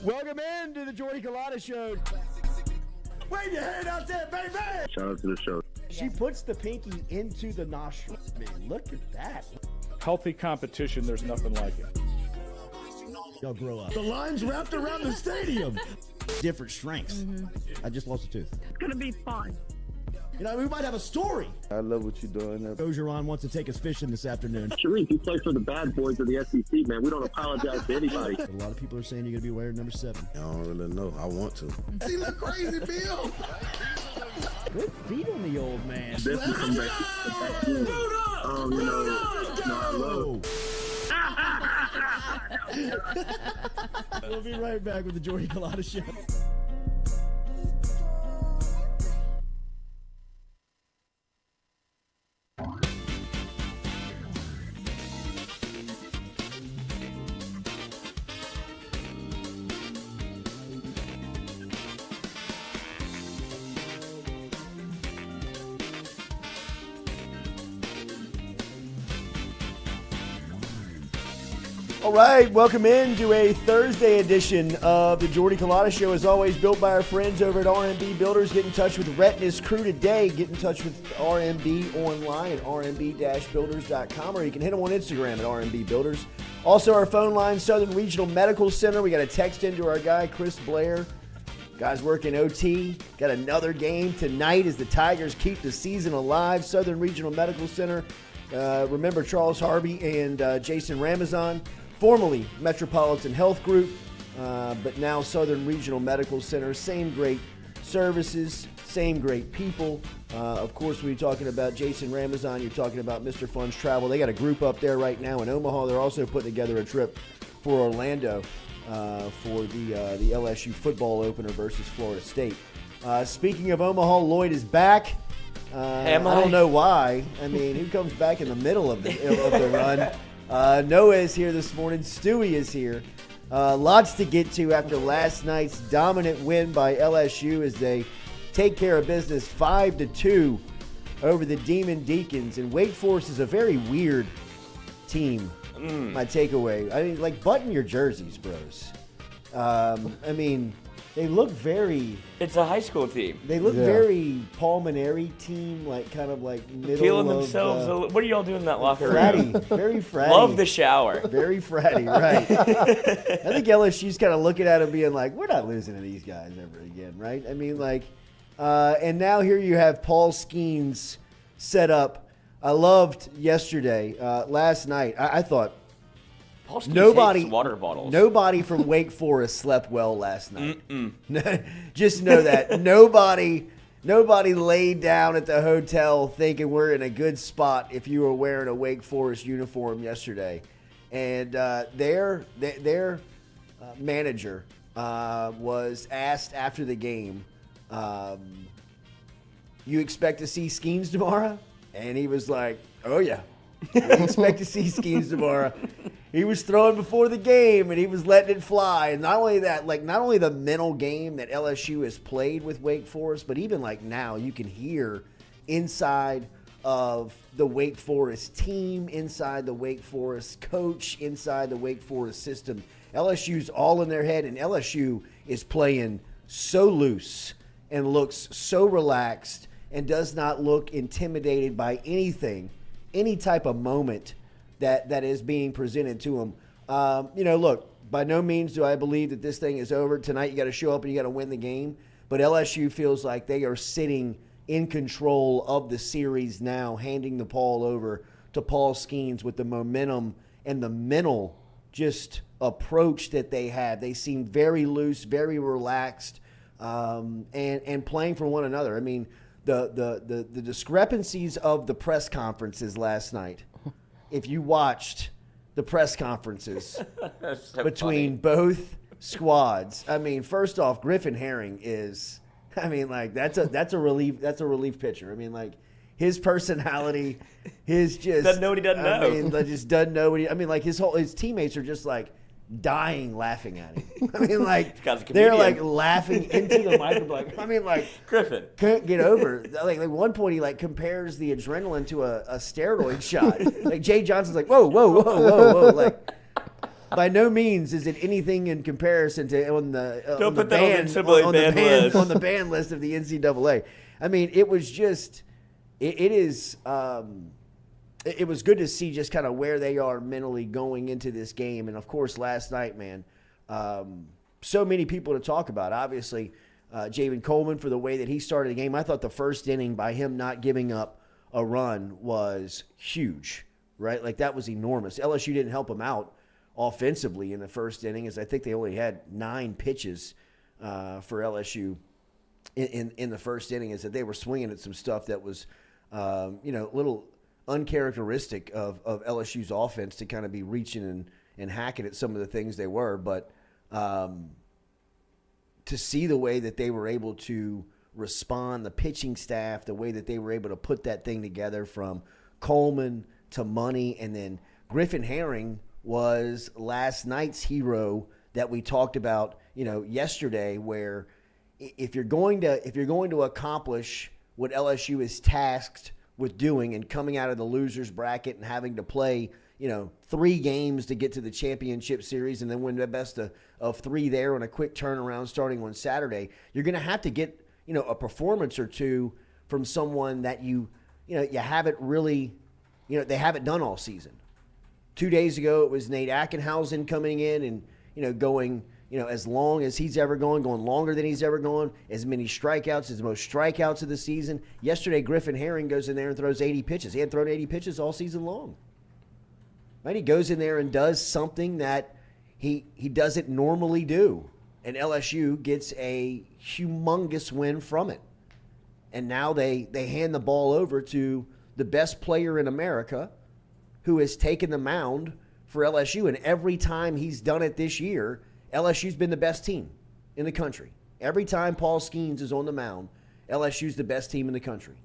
Welcome into the Jordy Culotta Show. Wave your hand out there, baby! Shout out to the show. She puts the pinky into the nostril. Man, look at that. Healthy competition, there's nothing like it. Y'all grow up. The line's wrapped around the stadium. Different strengths. I just lost a tooth. It's going to be fun. You know, we might have a story. I love what you're doing. Ogeron wants to take us fishing this afternoon. Sharif, you play for the bad boys of the SEC, man. We don't apologize to anybody. A lot of people are saying you're going to be wearing number 7. I don't really know. I want to. He look crazy, Bill. Good feet on the old man. Definitely come back. We'll be right back with the Jordy Culotta Show. All right, welcome into a Thursday edition of the Jordy Culotta Show. As always, built by our friends over at RMB Builders. Get in touch with Retina's crew today. Get in touch with RMB online at rmb-builders.com, or you can hit them on Instagram at RMB Builders. Also, our phone line, Southern Regional Medical Center. We got a text into our guy, Chris Blair. Guys working OT. Got another game tonight as the Tigers keep the season alive. Southern Regional Medical Center. Remember Charles Harvey and Jason Ramazan. Formerly Metropolitan Health Group, but now Southern Regional Medical Center. Same great services, same great people. Of course, when you're talking about Jason Ramazan, you're talking about Mr. Fun's Travel. They got a group up there right now in Omaha. They're also putting together a trip for Orlando for the LSU football opener versus Florida State. Speaking of Omaha, Lloyd is back. I don't know why. I mean, who comes back in the middle of the run? Noah is here this morning. Stewie is here. Lots to get to after last night's dominant win by LSU as they take care of business 5-2 over the Demon Deacons. And Wake Forest is a very weird team. My takeaway. I mean, like, button your jerseys, bros. I mean, they look very... It's a high school team. They look very Paul Maneri team, like kind of like middle feeling of, themselves. What are y'all doing in that locker room? Fratty, very fratty. Love the shower. Very fratty, right. I think LSU's kind of looking at him being like, we're not losing to these guys ever again, right? I mean, like, and now here you have Paul Skeens set up. I loved yesterday, last night. I thought, Paul Skeens hates water bottles. Nobody from Wake Forest slept well last night. Just know that. Nobody laid down at the hotel thinking we're in a good spot if you were wearing a Wake Forest uniform yesterday. And their manager was asked after the game, you expect to see Skeens tomorrow? And he was like, oh, yeah. We expect to see Skeens tomorrow. He was throwing before the game, and he was letting it fly. And not only that, like, not only the mental game that LSU has played with Wake Forest, but even like now you can hear inside of the Wake Forest team, inside the Wake Forest coach, inside the Wake Forest system. LSU's all in their head, and LSU is playing so loose and looks so relaxed and does not look intimidated by anything, any type of moment that is being presented to them. Look, by no means do I believe that this thing is over. Tonight you got to show up and you got to win the game. But LSU feels like they are sitting in control of the series now, handing the ball over to Paul Skeens with the momentum and the mental just approach that they have. They seem very loose, very relaxed, and playing for one another. I mean, the discrepancies of the press conferences last night, if you watched the press conferences between both squads, I mean, first off, Griffin Herring is, I mean, like, that's a relief pitcher. I mean, like, his personality, his just doesn't know what he doesn't know. I mean, just doesn't know what he. I mean, like, his teammates are just like dying laughing at him. I mean, like, they're like laughing into the microphone. Like, I mean, like, Griffin can't get over. Like one point, he like compares the adrenaline to a steroid shot. Like Jay Johnson's like, whoa, like, by no means is it anything in comparison to on the Don't put that on the NCAA ban list. on the ban list of the NCAA. I mean, it was just it was good to see just kind of where they are mentally going into this game. And of course, last night, man, so many people to talk about. Obviously, Javen Coleman for the way that he started the game. I thought the first inning by him not giving up a run was huge, right? Like that was enormous. LSU didn't help him out offensively in the first inning, as I think they only had 9 pitches for LSU in the first inning, is that they were swinging at some stuff that was, a little uncharacteristic of LSU's offense to kind of be reaching and hacking at some of the things they were. But to see the way that they were able to respond, the pitching staff, the way that they were able to put that thing together from Coleman to Money, and then Griffin Herring was last night's hero that we talked about, yesterday, where if you're going to accomplish what LSU is tasked with doing and coming out of the losers bracket and having to play, 3 games to get to the championship series and then win the best of 3 there on a quick turnaround starting on Saturday, you're going to have to get, a performance or two from someone that you haven't really, they haven't done all season. 2 days ago, it was Nate Ackenhausen coming in and, going, as long as he's ever going longer than he's ever gone, as many strikeouts, as most strikeouts of the season. Yesterday, Griffin Herring goes in there and throws 80 pitches. He hadn't thrown 80 pitches all season long. Right? He goes in there and does something that he doesn't normally do. And LSU gets a humongous win from it. And now they hand the ball over to the best player in America, who has taken the mound for LSU. And every time he's done it this year, LSU's been the best team in the country. Every time Paul Skeens is on the mound, LSU's the best team in the country.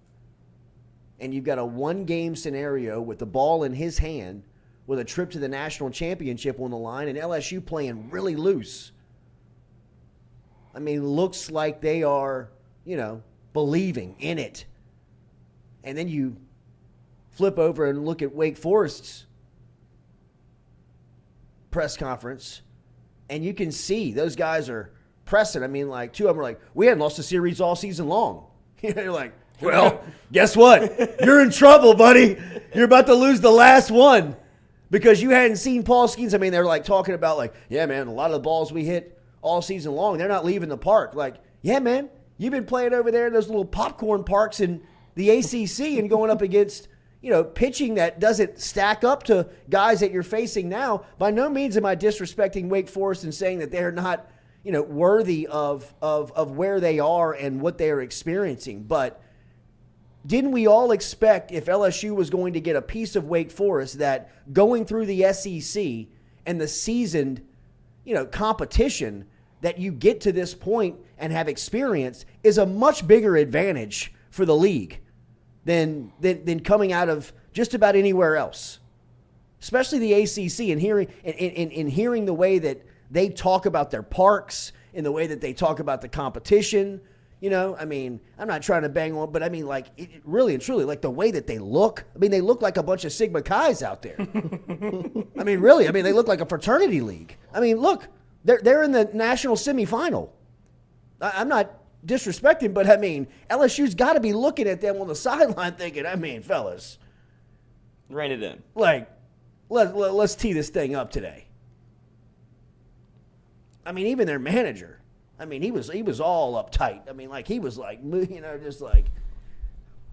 And you've got a 1-game scenario with the ball in his hand with a trip to the national championship on the line, and LSU playing really loose. I mean, looks like they are, believing in it. And then you flip over and look at Wake Forest's press conference, and you can see those guys are pressing. I mean, like, 2 of them are like, we hadn't lost a series all season long. You're like, well, guess what? You're in trouble, buddy. You're about to lose the last one because you hadn't seen Paul Skeens. I mean, they're like talking about like, yeah, man, a lot of the balls we hit all season long, they're not leaving the park. Like, yeah, man, you've been playing over there in those little popcorn parks in the ACC and going up against, pitching that doesn't stack up to guys that you're facing now. By no means am I disrespecting Wake Forest and saying that they're not, worthy of where they are and what they are experiencing. But didn't we all expect, if LSU was going to get a piece of Wake Forest, that going through the SEC and the seasoned, competition that you get to this point and have experienced is a much bigger advantage for the league than coming out of just about anywhere else, especially the ACC, and hearing the way that they talk about their parks and the way that they talk about the competition. I mean, I'm not trying to bang on, but I mean, like, it really and truly, like the way that they look. I mean, they look like a bunch of Sigma Chi's out there. I mean, really. I mean, they look like a fraternity league. I mean, look, they're in the national semifinal. I'm not disrespecting, but I mean, LSU's got to be looking at them on the sideline thinking, I mean, fellas, rein it in. Like, let's tee this thing up today. I mean, even their manager, I mean, he was all uptight. I mean, like, he was like, just like,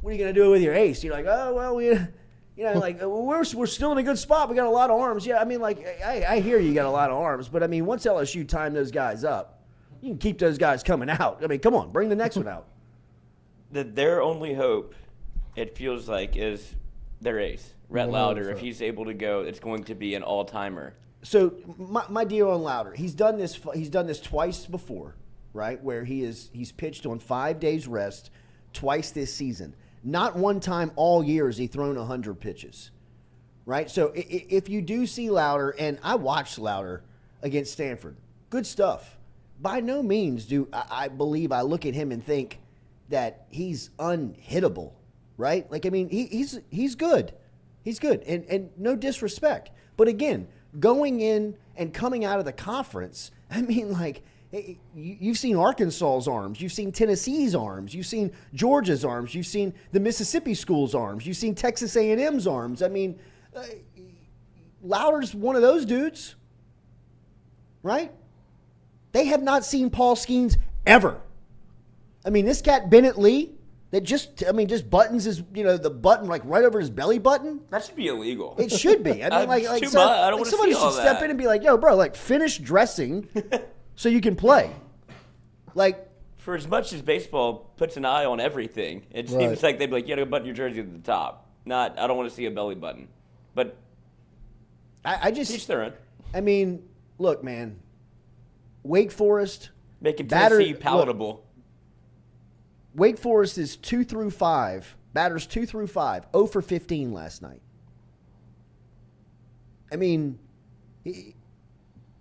what are you going to do with your ace? You're like, oh, well, like, we're still in a good spot. We got a lot of arms. Yeah, I mean, like, I hear you got a lot of arms, but I mean, once LSU time those guys up, you can keep those guys coming out. I mean, come on, bring the next one out. Their only hope, it feels like, is their ace, Rhett Lauder. If he's able to go, it's going to be an all-timer. So my deal on Lauder, he's done this twice before, right? Where he's pitched on 5 days rest twice this season. Not one time all year has he thrown 100 pitches, right? So if you do see Lauder, and I watched Lauder against Stanford, good stuff. By no means do I believe I look at him and think that he's unhittable, right? Like, I mean, he's good. He's good, and no disrespect. But again, going in and coming out of the conference. I mean, like, you've seen Arkansas's arms. You've seen Tennessee's arms. You've seen Georgia's arms. You've seen the Mississippi school's arms. You've seen Texas A&M's arms. I mean, Louder's one of those dudes, right? They have not seen Paul Skeens ever. I mean, this cat Bennett Lee that just buttons his, the button like right over his belly button. That should be illegal. It should be. I mean, like too much. I don't want to somebody see all should step that. in and be like, "Yo, bro, like finish dressing so you can play." Like, For as much as baseball puts an eye on everything, it Right. seems like they'd be like, "You gotta button your jersey to the top." I don't want to see a belly button. But I just, each their own. I mean, look, man, Wake Forest. Making Batter- Tennessee palatable. Wake Forest is 2 through 5. Batters 2 through 5. 0 for 15 last night. I mean,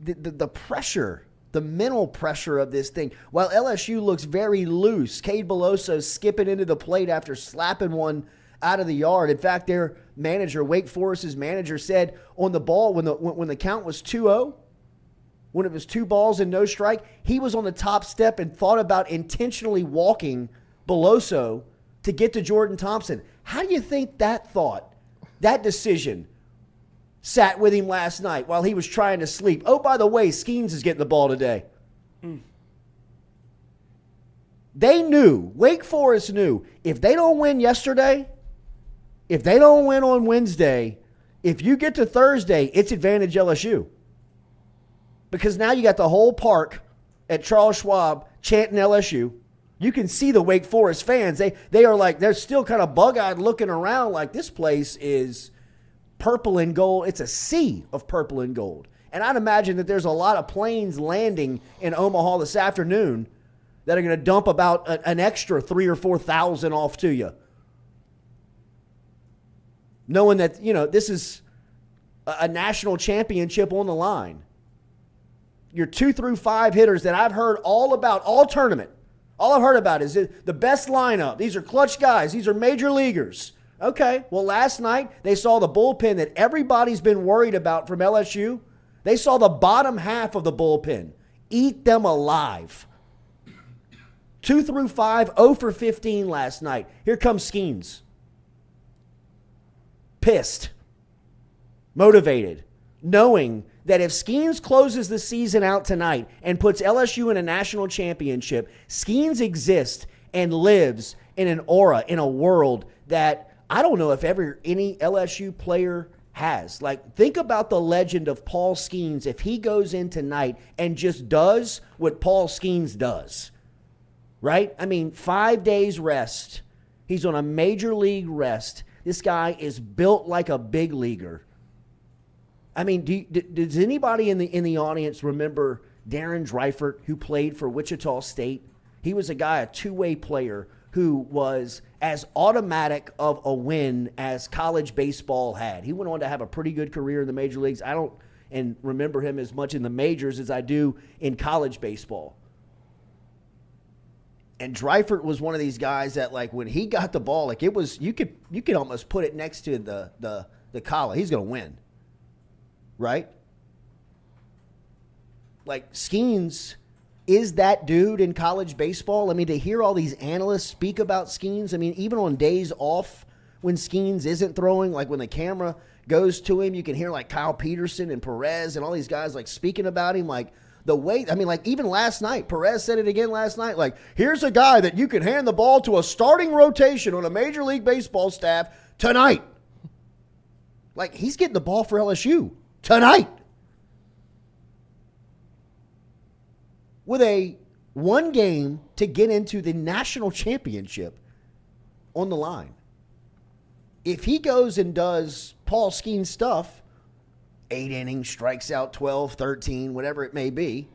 the pressure, the mental pressure of this thing. While LSU looks very loose, Cade Beloso skipping into the plate after slapping one out of the yard. In fact, their manager, Wake Forest's manager, said on the ball when the count was 2-0, when it was 2 balls and no strike, he was on the top step and thought about intentionally walking Beloso to get to Jordan Thompson. How do you think that decision sat with him last night while he was trying to sleep? Oh, by the way, Skeens is getting the ball today. They knew, Wake Forest knew, if they don't win yesterday, if they don't win on Wednesday, if you get to Thursday, it's advantage LSU. Because now you got the whole park at Charles Schwab chanting LSU. You can see the Wake Forest fans. They are like, they're still kind of bug-eyed looking around like this place is purple and gold. It's a sea of purple and gold. And I'd imagine that there's a lot of planes landing in Omaha this afternoon that are going to dump about an extra 3,000 or 4,000 off to you. Knowing that, this is a national championship on the line. Your 2 through 5 hitters that I've heard all about, all tournament. All I've heard about is the best lineup. These are clutch guys. These are major leaguers. Okay, well, last night they saw the bullpen that everybody's been worried about from LSU. They saw the bottom half of the bullpen. Eat them alive. 2 through 5, 0 for 15 last night. Here comes Skeens. Pissed. Motivated. Knowing that if Skeens closes the season out tonight and puts LSU in a national championship, Skeens exists and lives in an aura, in a world that I don't know if ever any LSU player has. Like, think about the legend of Paul Skeens if he goes in tonight and just does what Paul Skeens does, right? I mean, 5 days rest. He's on a major league rest. This guy is built like a big leaguer. I mean, does anybody in the audience remember Darren Dreifert, who played for Wichita State? He was a two-way player who was as automatic of a win as college baseball had. He went on to have a pretty good career in the major leagues. I don't remember him as much in the majors as I do in college baseball. And Dreifert was one of these guys that, like, when he got the ball, like, it was you could almost put it next to the collar. He's going to win. Right? Like, Skeens is that dude in college baseball. I mean, to hear all these analysts speak about Skeens, I mean, even on days off when Skeens isn't throwing, like when the camera goes to him, you can hear like Kyle Peterson and Perez and all these guys like speaking about him, like the way, I mean, like even last night, Perez said it again last night, like, here's a guy that you can hand the ball to a starting rotation on a Major League Baseball staff tonight. Like, he's getting the ball for LSU. Tonight, with a one game to get into the national championship on the line. If he goes and does Paul Skeens stuff, 8 innings, strikes out 12, 13, whatever it may be,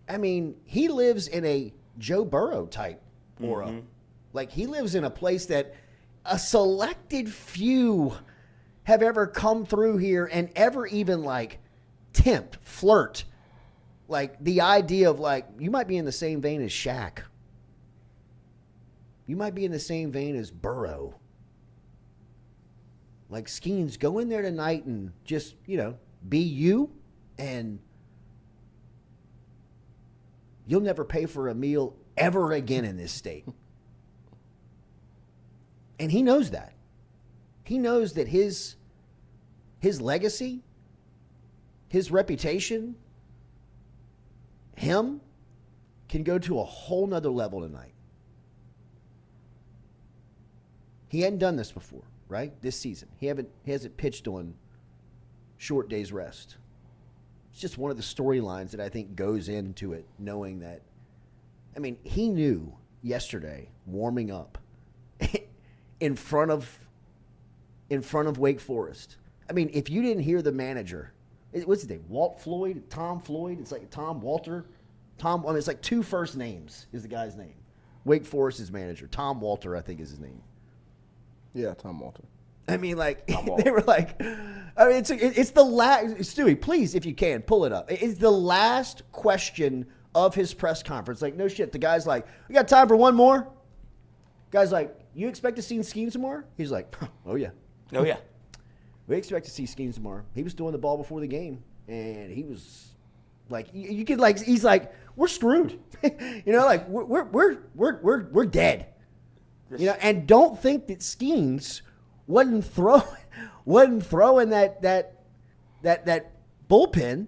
I mean, he lives in a Joe Burrow type aura. Mm-hmm. Like, he lives in a place that a selected few have ever come through here and ever even like tempt, flirt. Like the idea of like, you might be in the same vein as Shaq. You might be in the same vein as Burrow. Like, Skeens, go in there tonight and just, be you, and you'll never pay for a meal ever again in this state. And he knows that. He knows that his legacy, his reputation, him can go to a whole nother level tonight. He hadn't done this before, right? This season. He hasn't pitched on short days rest. It's just one of the storylines that I think goes into it, knowing that, I mean, he knew yesterday, warming up in front of Wake Forest. I mean, if you didn't hear the manager, what's his name? Walt Floyd? Tom Floyd? It's like Tom Walter. It's like two first names is the guy's name. Wake Forest's manager. Tom Walter, I think, is his name. Yeah, Tom Walter. I mean, like, they were like, I mean, it's the last, Stewie, please, if you can, pull it up. It's the last question of his press conference. Like, no shit. The guy's like, we got time for one more? Guy's like, you expect to see Skeens tomorrow? He's like, oh, yeah. Oh, yeah. We expect to see Skeens tomorrow. He was throwing the ball before the game, and he was like, you could like, he's like, we're screwed. Like we're dead. And don't think that Skeens wasn't throwing that bullpen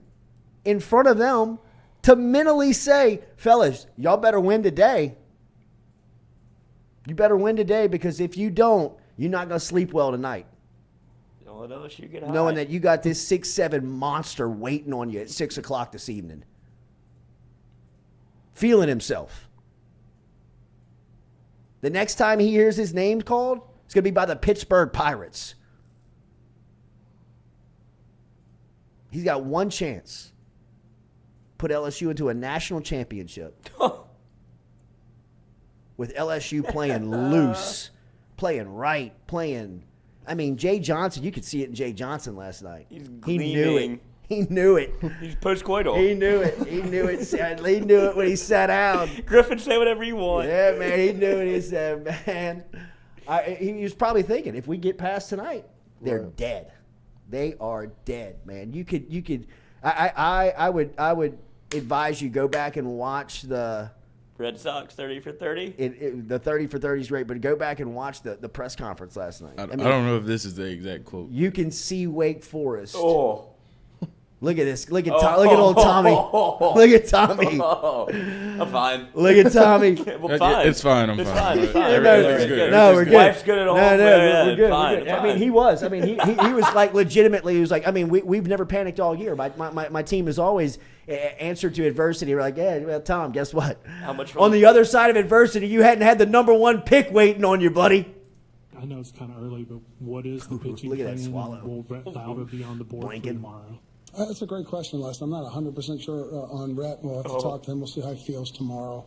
in front of them to mentally say, fellas, y'all better win today. You better win today, because if you don't, you're not going to sleep well tonight. Don't let LSU get high. Knowing that you got this 6'7" monster waiting on you at 6 o'clock this evening. Feeling himself. The next time he hears his name called, it's going to be by the Pittsburgh Pirates. He's got one chance. Put LSU into a national championship. With LSU playing loose, playing right, playing. I mean, Jay Johnson, you could see it in Jay Johnson last night. He's He knew it. He knew it. He's post-coital. He knew it. He knew it. He knew it when he sat down. Griffin, say whatever you want. Yeah, man. He knew it. He said, man. He was probably thinking, if we get past tonight, they're dead. They are dead, man. You could. I would advise you go back and watch the Red Sox 30 for 30. The 30 for 30 is great, but go back and watch the press conference last night. I don't know if this is the exact quote. You can see Wake Forest. Oh. Look at this. Look at look at old Tommy. Look at Tommy. I'm fine. Look at Tommy. Well, fine. It's fine. I'm It's fine. fine. It's fine. Everything's good. No, we're good. Wife's good at home. No, Yeah, we're good. fine, We're good. fine. I mean, he was. I mean, he was like legitimately. He was like, I mean, we've never panicked all year. My team has always answered to adversity. We're like, yeah, well, Tom, guess what? How much on the other side of adversity, you hadn't had the number one pick waiting on you, buddy. I know it's kind of early, but what is the pitching Look at that plan? swallow. Will Brett Lauer be on the board for Blinking. tomorrow? That's a great question, Les. I'm not 100% sure on Rhett. We'll have to talk to him. We'll see how he feels tomorrow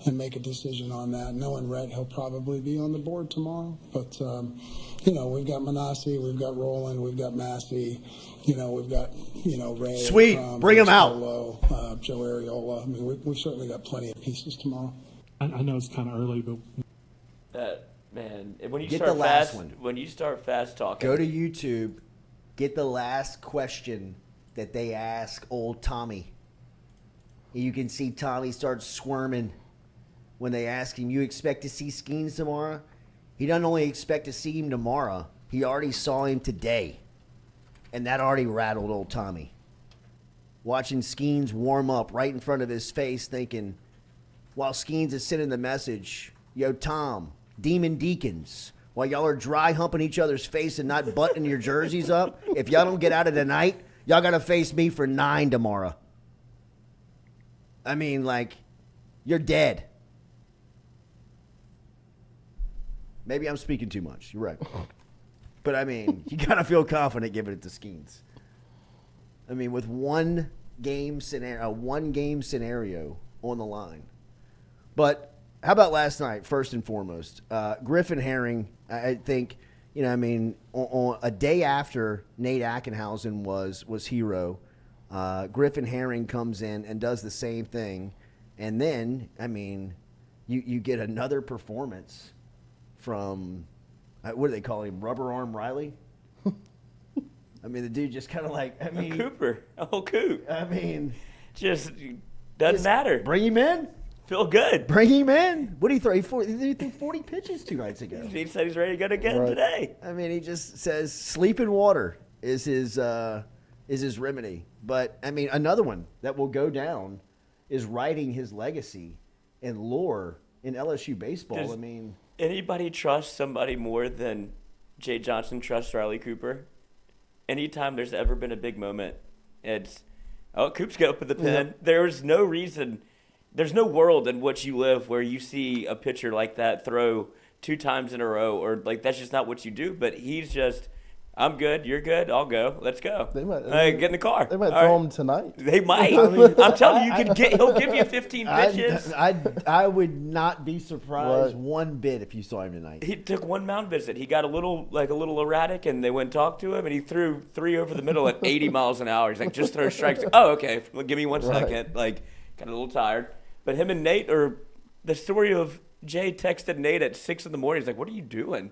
and make a decision on that. Knowing Rhett, he'll probably be on the board tomorrow. But, we've got Manassi, we've got Roland, we've got Massey, we've got, Ray. Sweet. Bring him out. Joe Ariola. I mean, we've certainly got plenty of pieces tomorrow. I know it's kind of early, but Man, when you Get start the last fast, one. when you start fast talking, Go to YouTube. Get the last question that they ask old Tommy. You can see Tommy start squirming when they ask him, you expect to see Skeens tomorrow? He doesn't only expect to see him tomorrow. He already saw him today. And that already rattled old Tommy. Watching Skeens warm up right in front of his face, thinking, while Skeens is sending the message, yo, Tom, Demon Deacons, while y'all are dry humping each other's face and not buttoning your jerseys up, if y'all don't get out of tonight, y'all got to face me for 9 tomorrow. I mean, like, you're dead. Maybe I'm speaking too much. You're right. But, I mean, you got to feel confident giving it to Skeens. I mean, with one game scenario on the line. But how about last night, first and foremost? Griffin Herring, I think, on a day after Nate Ackenhausen was hero, Griffin Herring comes in and does the same thing. And then, I mean, you get another performance from, what do they call him, Rubber Arm Riley? I mean, the dude just kind of like, I mean, Cooper, a whole coop. I mean, Just doesn't matter. Bring him in. Feel good. Bring him in. What did he throw? He threw 40 pitches 2 nights ago. He said he's ready to go again today. I mean, he just says sleep in water is his remedy. But I mean, another one that will go down is writing his legacy and lore in LSU baseball. Anybody trust somebody more than Jay Johnson trusts Riley Cooper? Anytime there's ever been a big moment, it's Coop's got up in the pen. Yeah. There's no reason. There's no world in which you live where you see a pitcher like that throw 2 times in a row, or like that's just not what you do. But he's just, I'm good, you're good, I'll go, let's go. Get in the car. They might throw him tonight. They might. I'm telling you, he'll give you 15 pitches. I would not be surprised one bit if you saw him tonight. He took 1 mound visit. He got a little erratic, and they went and talked to him, and he threw 3 over the middle at 80 miles an hour. He's like, just throw strikes. Like, oh, okay, give me 1 second. Like, got a little tired. But him and Nate, or the story of Jay texted Nate at 6 in the morning. He's like, "What are you doing?"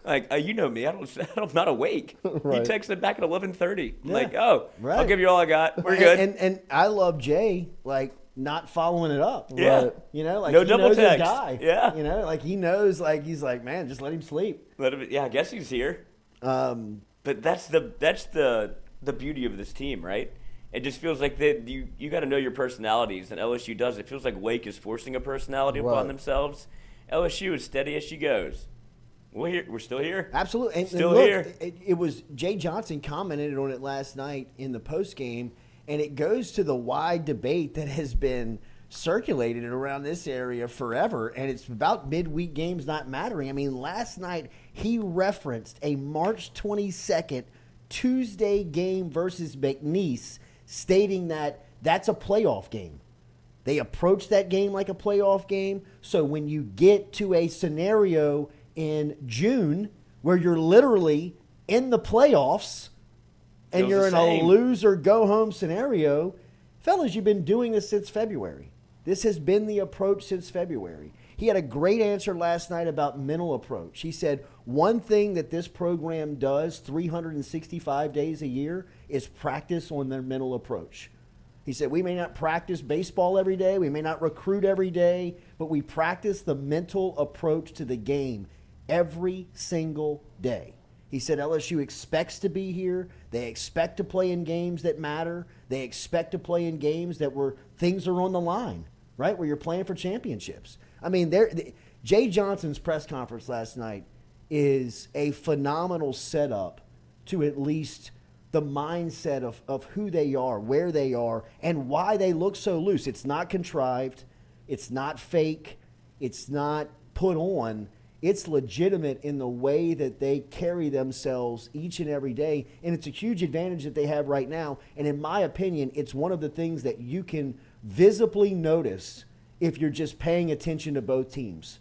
Like, you know me, I'm not awake. Right. He texted back at 11:30. Yeah. Like, I'll give you all I got. We're good. And I love Jay, like, not following it up. Yeah. Right. You know, like, no he double knows text. his guy. Yeah. You know, like, he knows, like, he's like, man, just let him sleep. I guess he's here. But that's the beauty of this team, right? It just feels like you got to know your personalities, and LSU does. It feels like Wake is forcing a personality upon themselves. LSU is steady as she goes. We're still here. Absolutely. And still look, here. It was Jay Johnson commented on it last night in the postgame, and it goes to the wide debate that has been circulated around this area forever, and it's about midweek games not mattering. I mean, last night he referenced a March 22nd Tuesday game versus McNeese, stating that that's a playoff game. They approach that game like a playoff game. So when you get to a scenario in June where you're literally in the playoffs and you're in a lose or go home scenario, fellas, you've been doing this since February. This has been the approach since February. He had a great answer last night about mental approach. He said one thing that this program does 365 days a year is practice on their mental approach. He said we may not practice baseball every day, we may not recruit every day, but we practice the mental approach to the game every single day. He said LSU expects to be here. They expect to play in games that matter. They expect to play in games where things are on the line, right, where you're playing for championships. I mean, Jay Johnson's press conference last night is a phenomenal setup to at least the mindset of who they are, where they are, and why they look so loose. It's not contrived. It's not fake. It's not put on. It's legitimate in the way that they carry themselves each and every day, and it's a huge advantage that they have right now. And in my opinion, it's one of the things that you can visibly notice if you're just paying attention to both teams.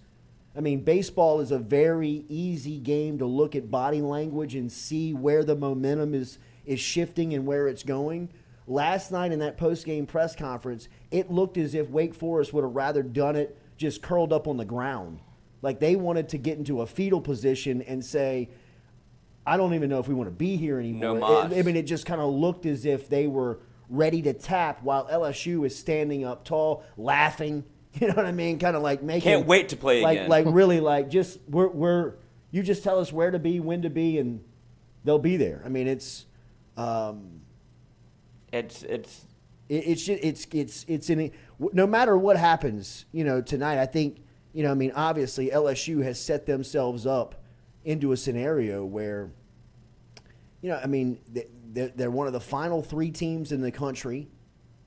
I mean, baseball is a very easy game to look at body language and see where the momentum is shifting and where it's going. Last night in that post-game press conference, it looked as if Wake Forest would have rather done it just curled up on the ground. Like they wanted to get into a fetal position and say, I don't even know if we want to be here anymore. It just kind of looked as if they were ready to tap while LSU is standing up tall, laughing. You know what I mean? Kind of like making. Can't wait to play again. Like really, like just you just tell us where to be, when to be, and they'll be there. I mean, it's no matter what happens, tonight. I think I mean, obviously LSU has set themselves up into a scenario where, I mean, they're one of the final 3 teams in the country.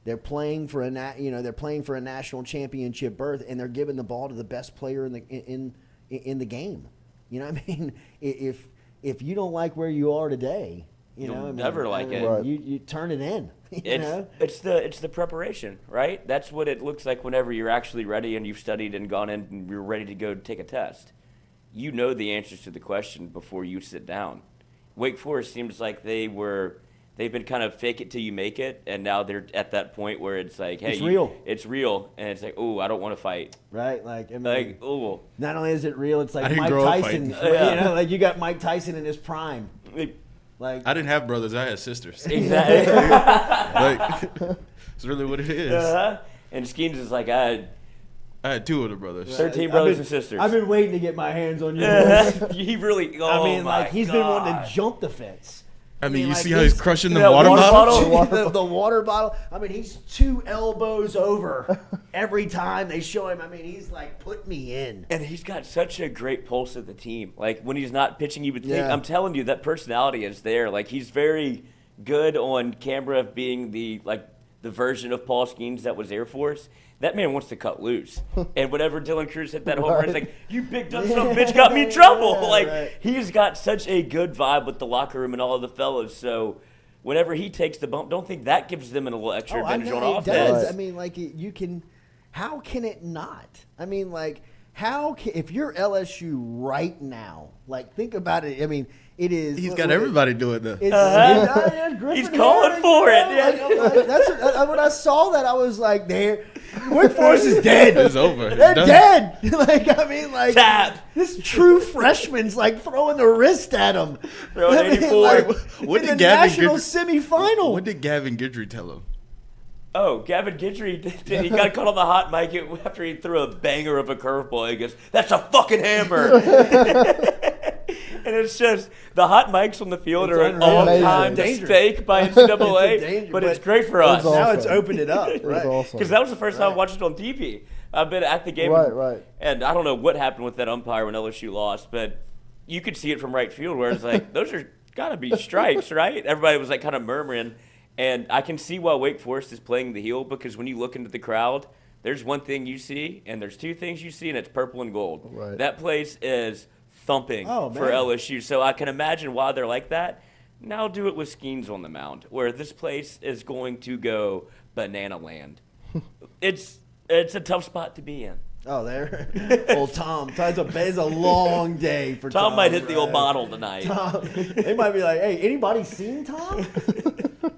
They're playing for a national championship berth, and they're giving the ball to the best player in the game. You know what I mean? If you don't like where you are today, you'll never like it. Right. You turn it in. It's the preparation, right? That's what it looks like whenever you're actually ready and you've studied and gone in and you're ready to go take a test. You know the answers to the question before you sit down. Wake Forest seems like they've been kind of fake it till you make it, and now they're at that point where it's like, hey, it's real, and it's like, oh, I don't want to fight. Right, not only is it real, it's like I didn't Mike grow up Tyson. fighting. Like you got Mike Tyson in his prime. Like I didn't have brothers. I had sisters. Exactly. Like, it's really what it is. And Skeens is like, I had 2 older brothers. 13 brothers and sisters. I've been waiting to get my hands on yours. He really. Oh I mean, my like he's been wanting to jump the fence. I mean, you like, see how he's crushing the Yeah, water water bottle? bottle. the water bottle. I mean, he's 2 elbows over every time they show him. I mean, he's like, put me in. And he's got such a great pulse of the team. Like when he's not pitching, you would think. Yeah. I'm telling you, that personality is there. Like he's very good on camera, being the version of Paul Skeens that was Air Force. That man wants to cut loose. And whenever Dylan Cruz hit that home run, it's like, you big dumb son of a bitch got me in trouble. He's got such a good vibe with the locker room and all of the fellas. So whenever he takes the bump, don't think that gives them a little extra advantage on it offense. does. I mean, like you can. How can it not? I mean, like if you're LSU right now, like think about it. I mean, it is. He's got everybody doing that. He's calling for it. When I saw that, I was like, "There, Wake Forest is dead. It's over. They're dead." Tap. This true freshman's like throwing the wrist at him. Throwing 84. What in did the Gavin national Guidry- semifinal. What did Gavin Guidry tell him? Oh, Gavin Guidry, he got caught on the hot mic after he threw a banger of a curveball. He goes, "That's a fucking hammer." And it's just, the hot mics on the field are an all-time mistake by NCAA, but it's great for us. awesome. Now it's opened it up. It was Right. awesome. Because that was the first time I watched it on TV. I've been at the game. Right. And I don't know what happened with that umpire when LSU lost, but you could see it from right field where it's like, those are got to be strikes, right? Everybody was like kind of murmuring. And I can see why Wake Forest is playing the heel, because when you look into the crowd, there's one thing you see, and there's 2 things you see, and it's purple and gold. Right. That place is thumping Oh, for man. LSU. So I can imagine why they're like that. Now do it with Skeens on the mound, where this place is going to go banana land. It's a tough spot to be in. Oh, there. Old Tom. It's a long day for Tom. Tom might hit the old right? bottle tonight. Tom. They might be like, "Hey, anybody seen Tom?"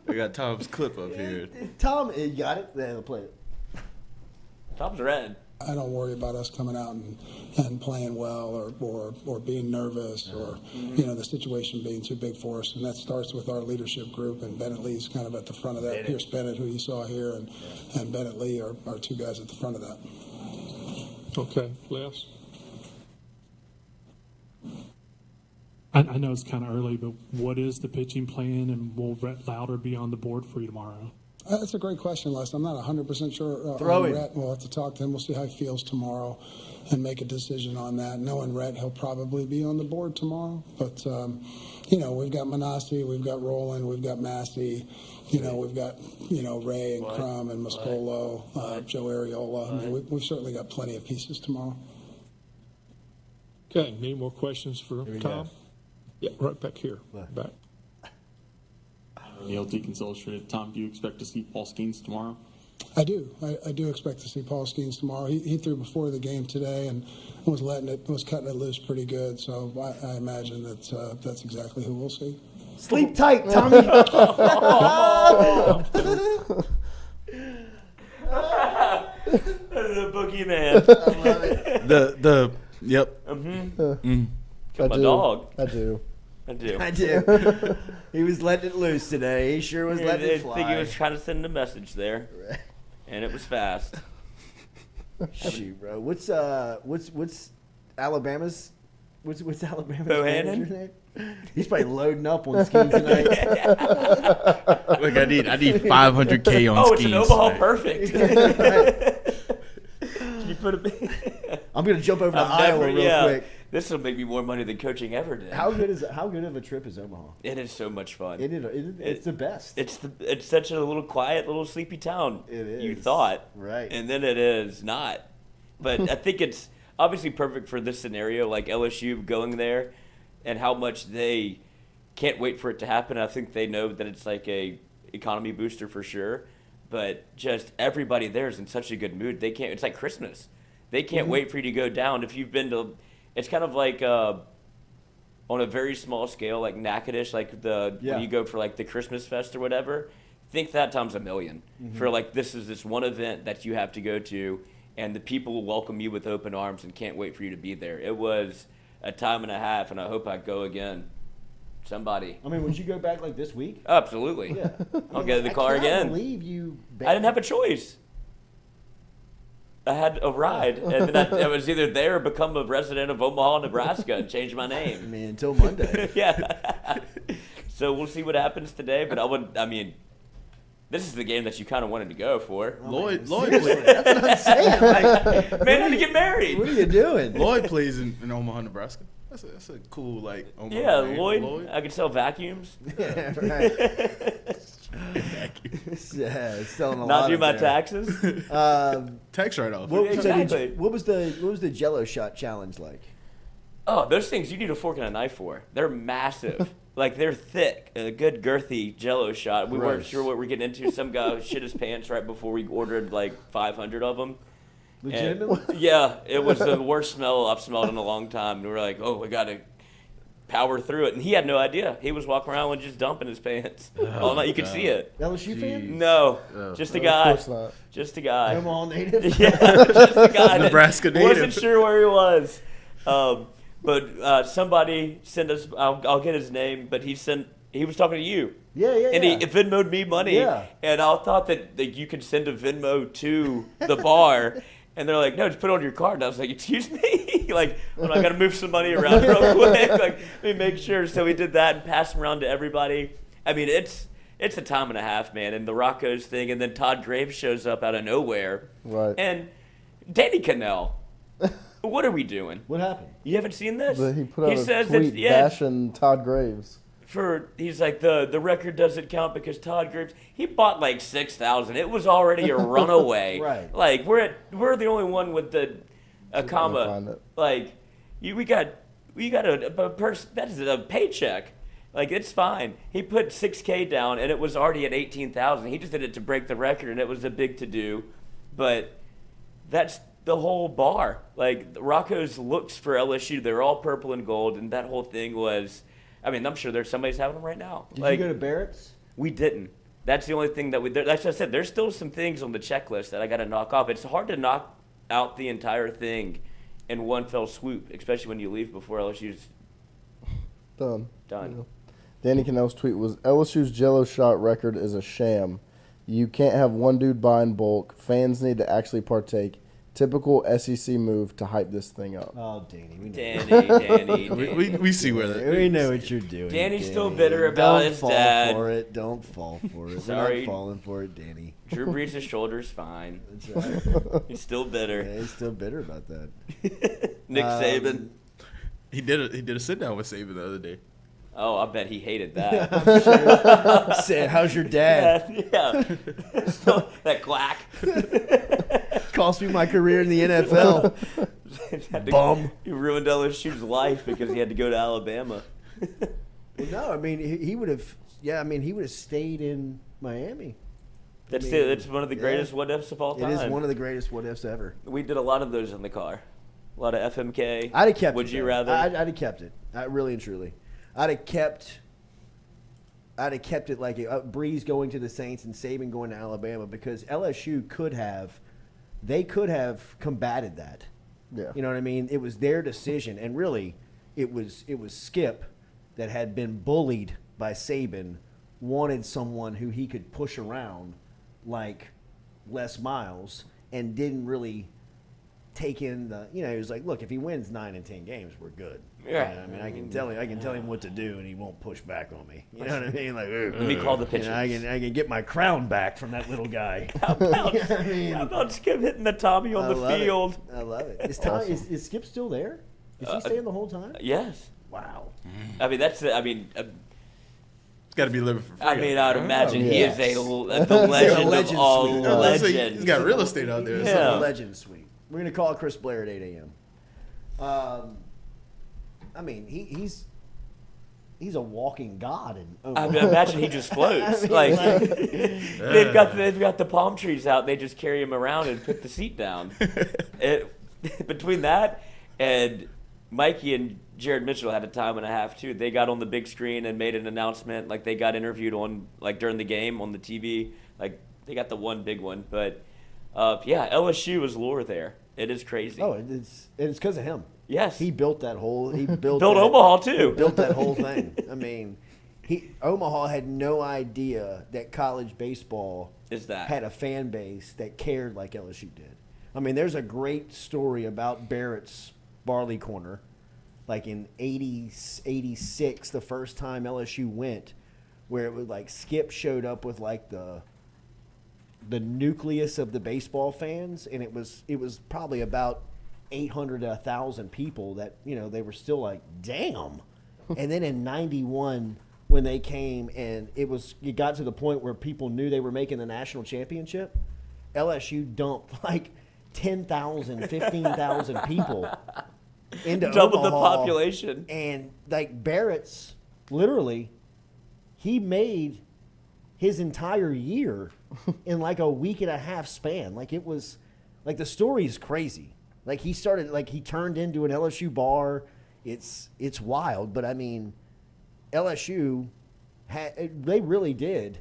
I got Tom's clip up here. Tom, you got it? Yeah, play it. Tom's red. I don't worry about us coming out and playing well or being nervous or the situation being too big for us. And that starts with our leadership group, and Bennett Lee's kind of at the front of that. Pierce Bennett, who you saw here, and Bennett Lee are 2 guys at the front of that. Okay, Les. I know it's kind of early, but what is the pitching plan, and will Rhett Lauder be on the board for you tomorrow? That's a great question, Les. I'm not 100% sure. Throw on him. Rhett. We'll have to talk to him. We'll see how he feels tomorrow and make a decision on that. Knowing Rhett, he'll probably be on the board tomorrow. But, we've got Manassi, we've got Roland, we've got Massey, we've got, Ray and Crum and Mascolo, Joe Areola. I mean, we've certainly got plenty of pieces tomorrow. Okay, any more questions for Tom? Yeah, right back here. Back. Neil Deacons Illustrated. Tom, do you expect to see Paul Skeens tomorrow? I do. I do expect to see Paul Skeens tomorrow. He threw before the game today and was cutting it loose pretty good. So I imagine that's exactly who we'll see. Sleep tight, Tommy. The boogeyman. I love it. Yep. My dog. I do. I do. I do. He was letting it loose today. He sure was letting it fly. I think he was trying to send a message there, and it was fast. Shoot, bro. What's Alabama's? What's Alabama's Bohannon? manager's name? He's probably loading up on Skeens tonight. Look, I need $500K on Oh, Skeens. it's an Omaha tonight. perfect. Can you put a? I'm gonna jump over to Iowa real quick. This will make me more money than coaching ever did. How good of a trip is Omaha? It is so much fun. It's the best. It's such a little quiet, little sleepy town. It is. You thought, right? And then it is not. But I think it's obviously perfect for this scenario, like LSU going there, and how much they can't wait for it to happen. I think they know that it's like a economy booster for sure. But just everybody there is in such a good mood. They can't. It's like Christmas. They can't wait for you to go down. If you've been to, it's kind of like on a very small scale, like Natchitoches, like when you go for like the Christmas fest or whatever. Think that times a million for like this is this one event that you have to go to, and the people will welcome you with open arms and can't wait for you to be there. It was a time and a half, and I hope I go again. somebody. I mean, would you go back like this week? Absolutely. Yeah. I'll get in the car I again. can't believe you. I didn't have a choice. I had a ride, and then I was either there or become a resident of Omaha, Nebraska, and change my I name. mean, until Monday. Yeah. So we'll see what happens today, but this is the game that you kind of wanted to go for. Lloyd That's plays. what I'm saying. Like, Man, I had to get married. what are you doing? Lloyd plays in Omaha, Nebraska. That's a cool like. Omaha Yeah, name. Lloyd. I could sell vacuums. Yeah, right. Yeah, selling a lot Not do up my there. taxes. Tax write-off. So Exactly. what was the Jello shot challenge like? Oh, those things you need a fork and a knife for. They're massive. Like, they're thick. A good girthy Jello shot. We weren't Gross. sure what we're getting into. Some guy shit his pants right before we ordered like 500 of them. Legitimately? Yeah, it was the worst smell I've smelled in a long time. And we were like, oh, we got to power through it. And he had no idea. He was walking around with just dumping his pants all night. You could see it. LSU fan? No, just a guy. Of course not. Just a guy. Omaha native? Yeah, just a guy. that Nebraska native. Wasn't sure where he was. But somebody sent us. I'll get his name. But he was talking to you. Yeah. And he Venmo'd me money. Yeah. And I thought that you could send a Venmo to the bar. And they're like, no, just put it on your card. And I was like, excuse me? Like, well, I got to move some money around real quick. Like, let me make sure. So we did that and passed them around to everybody. I mean, it's a time and a half, man. And the Rocco's thing. And then Todd Graves shows up out of nowhere. Right. And Danny Cannell. What are we doing? What happened? You haven't seen this? But he put out a says tweet bashing Todd Graves. he's like the record doesn't count because Todd Graves he bought like 6,000. It was already a runaway. Right. Like we're the only one with the a comma. find it. Like we got a person that is a paycheck. Like it's fine. He put $6,000 down and it was already at 18,000. He just did it to break the record and it was a big to do. But that's the whole bar. Like Rocco's looks for LSU, they're all purple and gold, and that whole thing was. I mean, I'm sure somebody's having them right now. Did you go to Barrett's? We didn't. That's the only thing that we. Like I said, there's still some things on the checklist that I got to knock off. It's hard to knock out the entire thing in one fell swoop, especially when you leave before LSU's Done. done. You know. Danny Cannell's tweet was, LSU's Jello shot record is a sham. You can't have one dude buy in bulk. Fans need to actually partake. Typical SEC move to hype this thing up. Oh, Danny. We know. Danny. We see where that. We know what you're doing. Danny's still Danny. bitter about Don't his fall dad. for it. Don't fall for it. We're Sorry. not falling for it, Danny. Drew Brees' shoulder's fine. That's right. He's still Yeah, bitter. he's still bitter about that. Nick Saban. He did a sit down with Saban the other day. Oh, I bet he hated that. Say, how's your dad? Yeah. Still, that quack. Cost me my career in the NFL. Bum. He ruined LSU's life because he had to go to Alabama. Well, no, I mean he would have. Yeah, I mean he would have stayed in Miami. That's mean, it. It's one of the greatest yeah. what ifs of all time. It is one of the greatest what ifs ever. We did a lot of those in the car. A lot of FMK. I'd have kept Would it. you though. rather? I'd have kept it. Really and truly. I'd have kept it like Breeze going to the Saints and Saban going to Alabama because LSU could have combated that. Yeah. You know what I mean? It was their decision, and really, it was Skip that had been bullied by Saban, wanted someone who he could push around like Les Miles, and didn't really take in the. You know, he was like, look, if he wins 9 and 10 games, we're good. Yeah. You know, I mean, I can tell him what to do, and he won't push back on me. You know what I mean? Like, Let me call the pitchers. I can get my crown back from that little guy. How about, I mean, how about Skip hitting the Tommy on I the love it. field? I love it. Is Skip still there? Is he staying the whole time? Yes. Wow. I mean, that's. I mean. He's got to be living for free. I mean, I'd imagine he yes. is the legend of legend all suite. legends. He's got real estate out there. Yeah. So. Legend suite. We're gonna call Chris Blair at 8 a.m. I mean, he's a walking god in I Omaha. mean, imagine he just floats. They've got the palm trees out. They just carry him around and put the seat down. Between that and Mikey and Jared Mitchell had a time and a half too. They got on the big screen and made an announcement. Like they got interviewed on during the game on the TV. Like they got the one big one. But yeah, LSU is lore there. It is crazy. Oh, it's because of him. Yes. He built that whole. He built Omaha too. Built that whole thing. I mean, Omaha had no idea that college baseball had a fan base that cared like LSU did. I mean, there's a great story about Barrett's Barley Corner, like in 86, the first time LSU went, where it was like Skip showed up with like the nucleus of the baseball fans, and it was probably about 800 to 1,000 people that, they were still like, damn. And then in 91, when they came and it got to the point where people knew they were making the national championship, LSU dumped like 10,000, 15,000 people into doubled the Omaha. population. And like Barrett's, literally, he made his entire year in like a week and a half span. Like it was, like the story is crazy. Like he turned into an LSU bar. It's wild, but I mean, LSU they really did.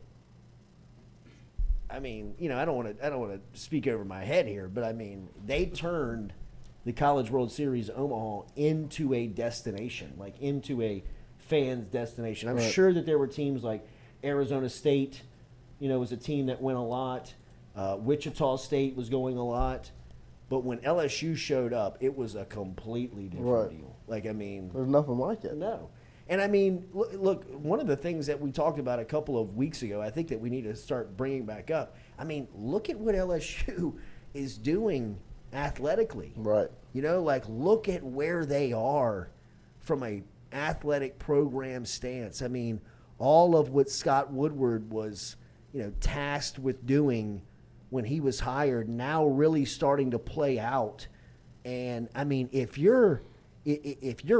I mean, I don't want to speak over my head here, but I mean, they turned the College World Series Omaha into a destination, like into a fans destination. I'm sure that there were teams like Arizona State, was a team that went a lot. Wichita State was going a lot. But when LSU showed up, it was a completely different deal. Like, I mean, there's nothing like it. No. And I mean, look, one of the things that we talked about a couple of weeks ago, I think that we need to start bringing back up. I mean, look at what LSU is doing athletically. Right. Like look at where they are from a athletic program stance. I mean, all of what Scott Woodward was, tasked with doing when he was hired, now really starting to play out. And I mean, if you're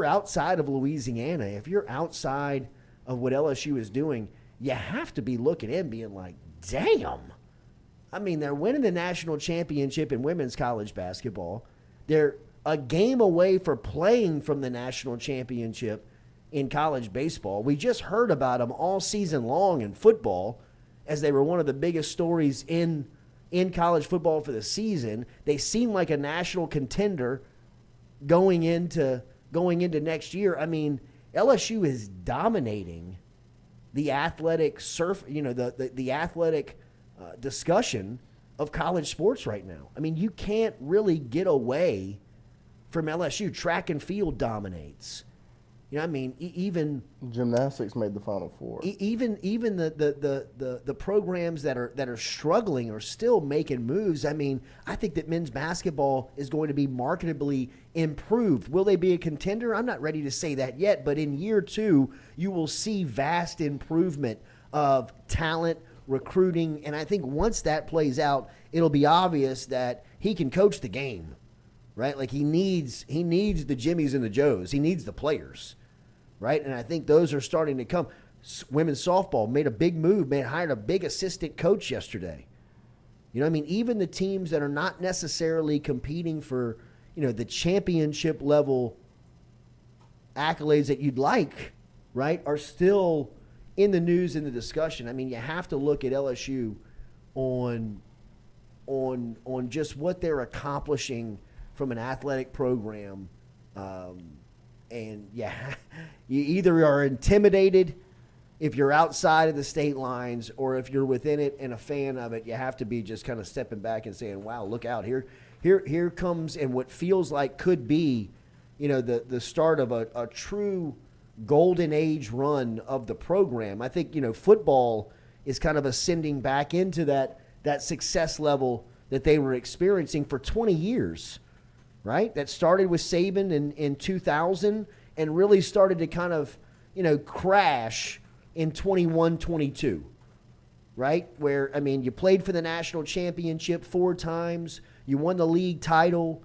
outside of Louisiana, if you're outside of what LSU is doing, you have to be looking in being like, damn. I mean, they're winning the national championship in women's college basketball. They're a game away for playing from the national championship in college baseball. We just heard about them all season long in football, as they were one of the biggest stories in college football for the season. They seem like a national contender going into next year. I mean, LSU is dominating the athletic the athletic discussion of college sports right now. I mean, you can't really get away from LSU. Track and field dominates. I mean, even gymnastics made the Final Four. Even the programs that are struggling are still making moves. I mean, I think that men's basketball is going to be marketably improved. Will they be a contender? I'm not ready to say that yet, but in year 2, you will see vast improvement of talent, recruiting, and I think once that plays out, it'll be obvious that he can coach the game, right? Like he needs the Jimmies and the Joes. He needs the players. Right, and I think those are starting to come. Women's softball made a big move, hired a big assistant coach yesterday. I mean, even the teams that are not necessarily competing for, the championship level accolades that you'd like, right, are still in the news, in the discussion. I mean, you have to look at LSU on just what they're accomplishing from an athletic program. And yeah, you either are intimidated if you're outside of the state lines, or if you're within it and a fan of it, you have to be just kind of stepping back and saying, wow, look out. Here comes, and what feels like could be, the start of a true golden age run of the program. I think, football is kind of ascending back into that success level that they were experiencing for 20 years. Right? That started with Saban in 2000 and really started to kind of, crash in 21-22. Right? Where, I mean, you played for the national championship 4 times. You won the league title.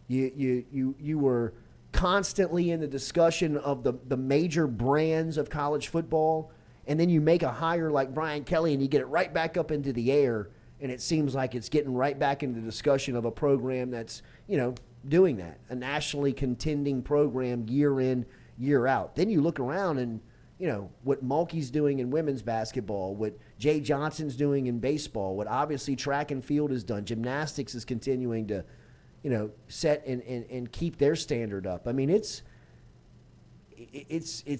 You were constantly in the discussion of the major brands of college football. And then you make a hire like Brian Kelly and you get it right back up into the air. And it seems like it's getting right back into the discussion of a program that's, doing that, a nationally contending program year in, year out. Then you look around and, what Mulkey's doing in women's basketball, what Jay Johnson's doing in baseball, what obviously track and field has done. Gymnastics is continuing to, set and keep their standard up. I mean, it's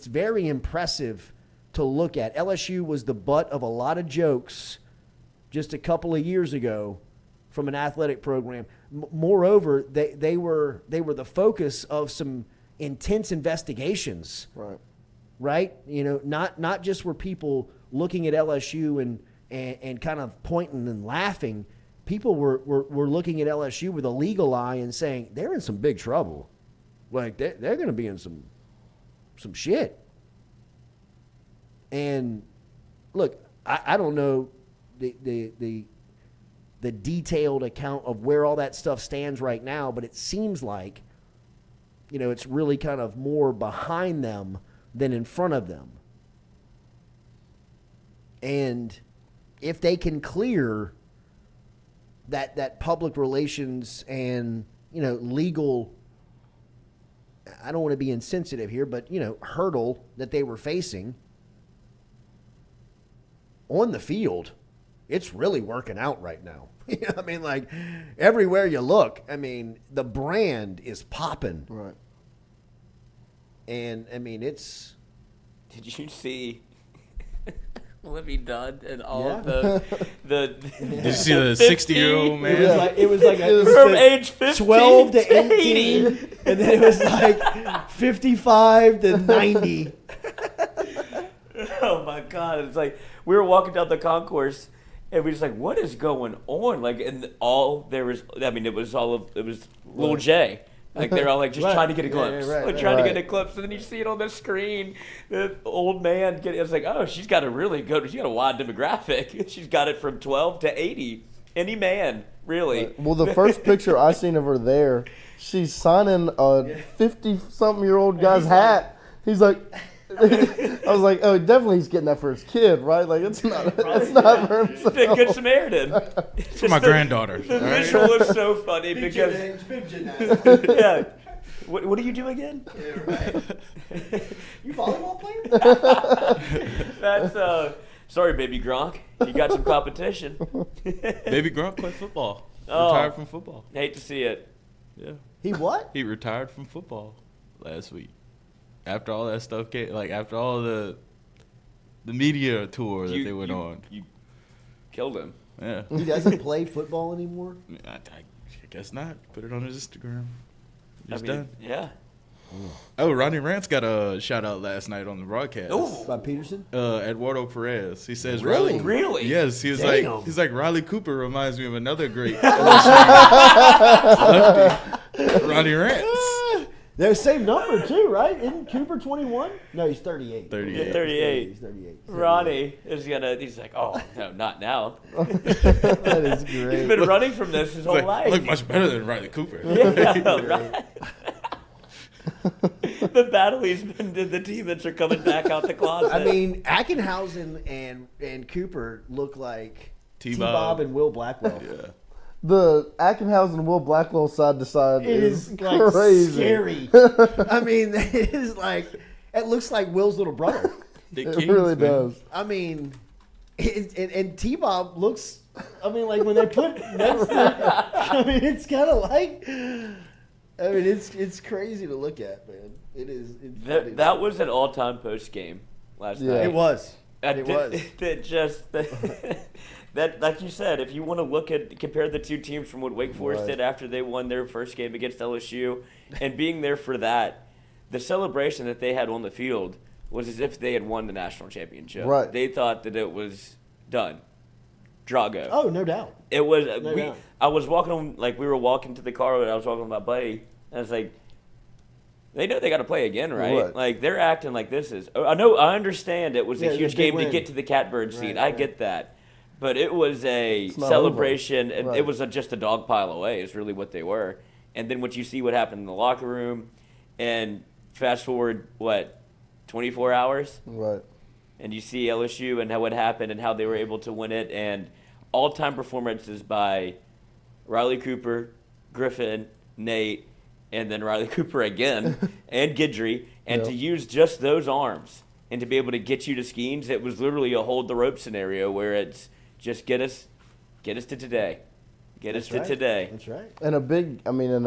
very impressive to look at. LSU was the butt of a lot of jokes just a couple of years ago from an athletic program. Moreover, they were the focus of some intense investigations. Right? Not just were people looking at LSU and kind of pointing and laughing. People were looking at LSU with a legal eye and saying they're in some big trouble. Like they're going to be in some shit. And look, I don't know the detailed account of where all that stuff stands right now, but it seems like it's really kind of more behind them than in front of them. And if they can clear that public relations and legal, I don't want to be insensitive here, but hurdle that they were facing on the field, it's really working out right now. I mean, like everywhere you look, I mean, the brand is popping. Right. And I mean, it's. Did you see Libby Dunn and all Yeah. the Did you see the 60-year-old man? It was like from age 15 12 to 18, 18, and then it was like 55 to 90. Oh my God! It's like we were walking down the concourse, and we was like, "What is going on?" Like, and all there was. I mean, it was Lil J. Like they're all like just trying to get a glimpse, trying to get a glimpse, and then you see it on the screen. The old man it's like, oh, she's got a wide demographic. She's got it from 12 to 80. Any man, really. Well, the first picture I seen of her there, she's signing a 50-something-year-old guy's hat. He's like, I was like, oh, definitely he's getting that for his kid, right? Like it's not for himself. Good Samaritan. For my granddaughter. The visual is so funny because yeah. What do you do again? Yeah, right. You volleyball player? That's sorry, baby Gronk. You got some competition. Baby Gronk played football. Oh. Retired from football. Hate to see it. Yeah. He what? He retired from football last week. After all that stuff came, like after all the media tour that they went on. You killed him. Yeah. He doesn't play football anymore? I guess not. Put it on his Instagram. He's I mean, done. yeah. Oh, Ronnie Rance got a shout out last night on the broadcast. Oh, By Peterson? Eduardo Perez. He says Really? Really? Yes, he was Damn. he's like Riley Cooper reminds me of another great lefty, Ronnie Rance. They're the same number too, right? Isn't Cooper 21? No, he's 38. 38. 38. He's 38. Ronnie is he's like, oh no, not now. That is great. He's been running from this his whole Like, life. I look much better than Riley Cooper. Yeah, right. The battle he's been the demons are coming back out the closet. I mean, Ackenhausen and Cooper look like T-Bob. T-Bob and Will Blackwell. Yeah. The Ackenhausen and Will Blackwell side to side It is like crazy. scary. I mean, it is like it looks like Will's little brother. It really does. I mean, and T-Bob looks. I mean, like when they put next to, I mean, it's kind of like. I mean, it's crazy to look at, man. It is. That was an all-time post game last night. It was. That like you said, if you want to compare the two teams from what Wake Forest did after they won their first game against LSU, and being there for that, the celebration that they had on the field was as if they had won the national championship. Right. They thought that it was done. Drago. Oh, no doubt. It was. No doubt. I was walking we were walking to the car, and I was walking with my buddy, and I was like, they know they got to play again, right? Right. Like they're acting like this is. I know. I understand it was a huge game to get to the Catbird seat. I get that. But it was a celebration, and it was just a dog pile away is really what they were. And then what you see what happened in the locker room, and fast forward, 24 hours? Right. And you see LSU and what happened and how they were able to win it. And all-time performances by Riley Cooper, Griffin, Nate, and then Riley Cooper again, and Guidry. And to use just those arms and to be able to get you to Skeens, it was literally a hold-the-rope scenario where it's just get us to today. Get us That's to right. today. That's right. And a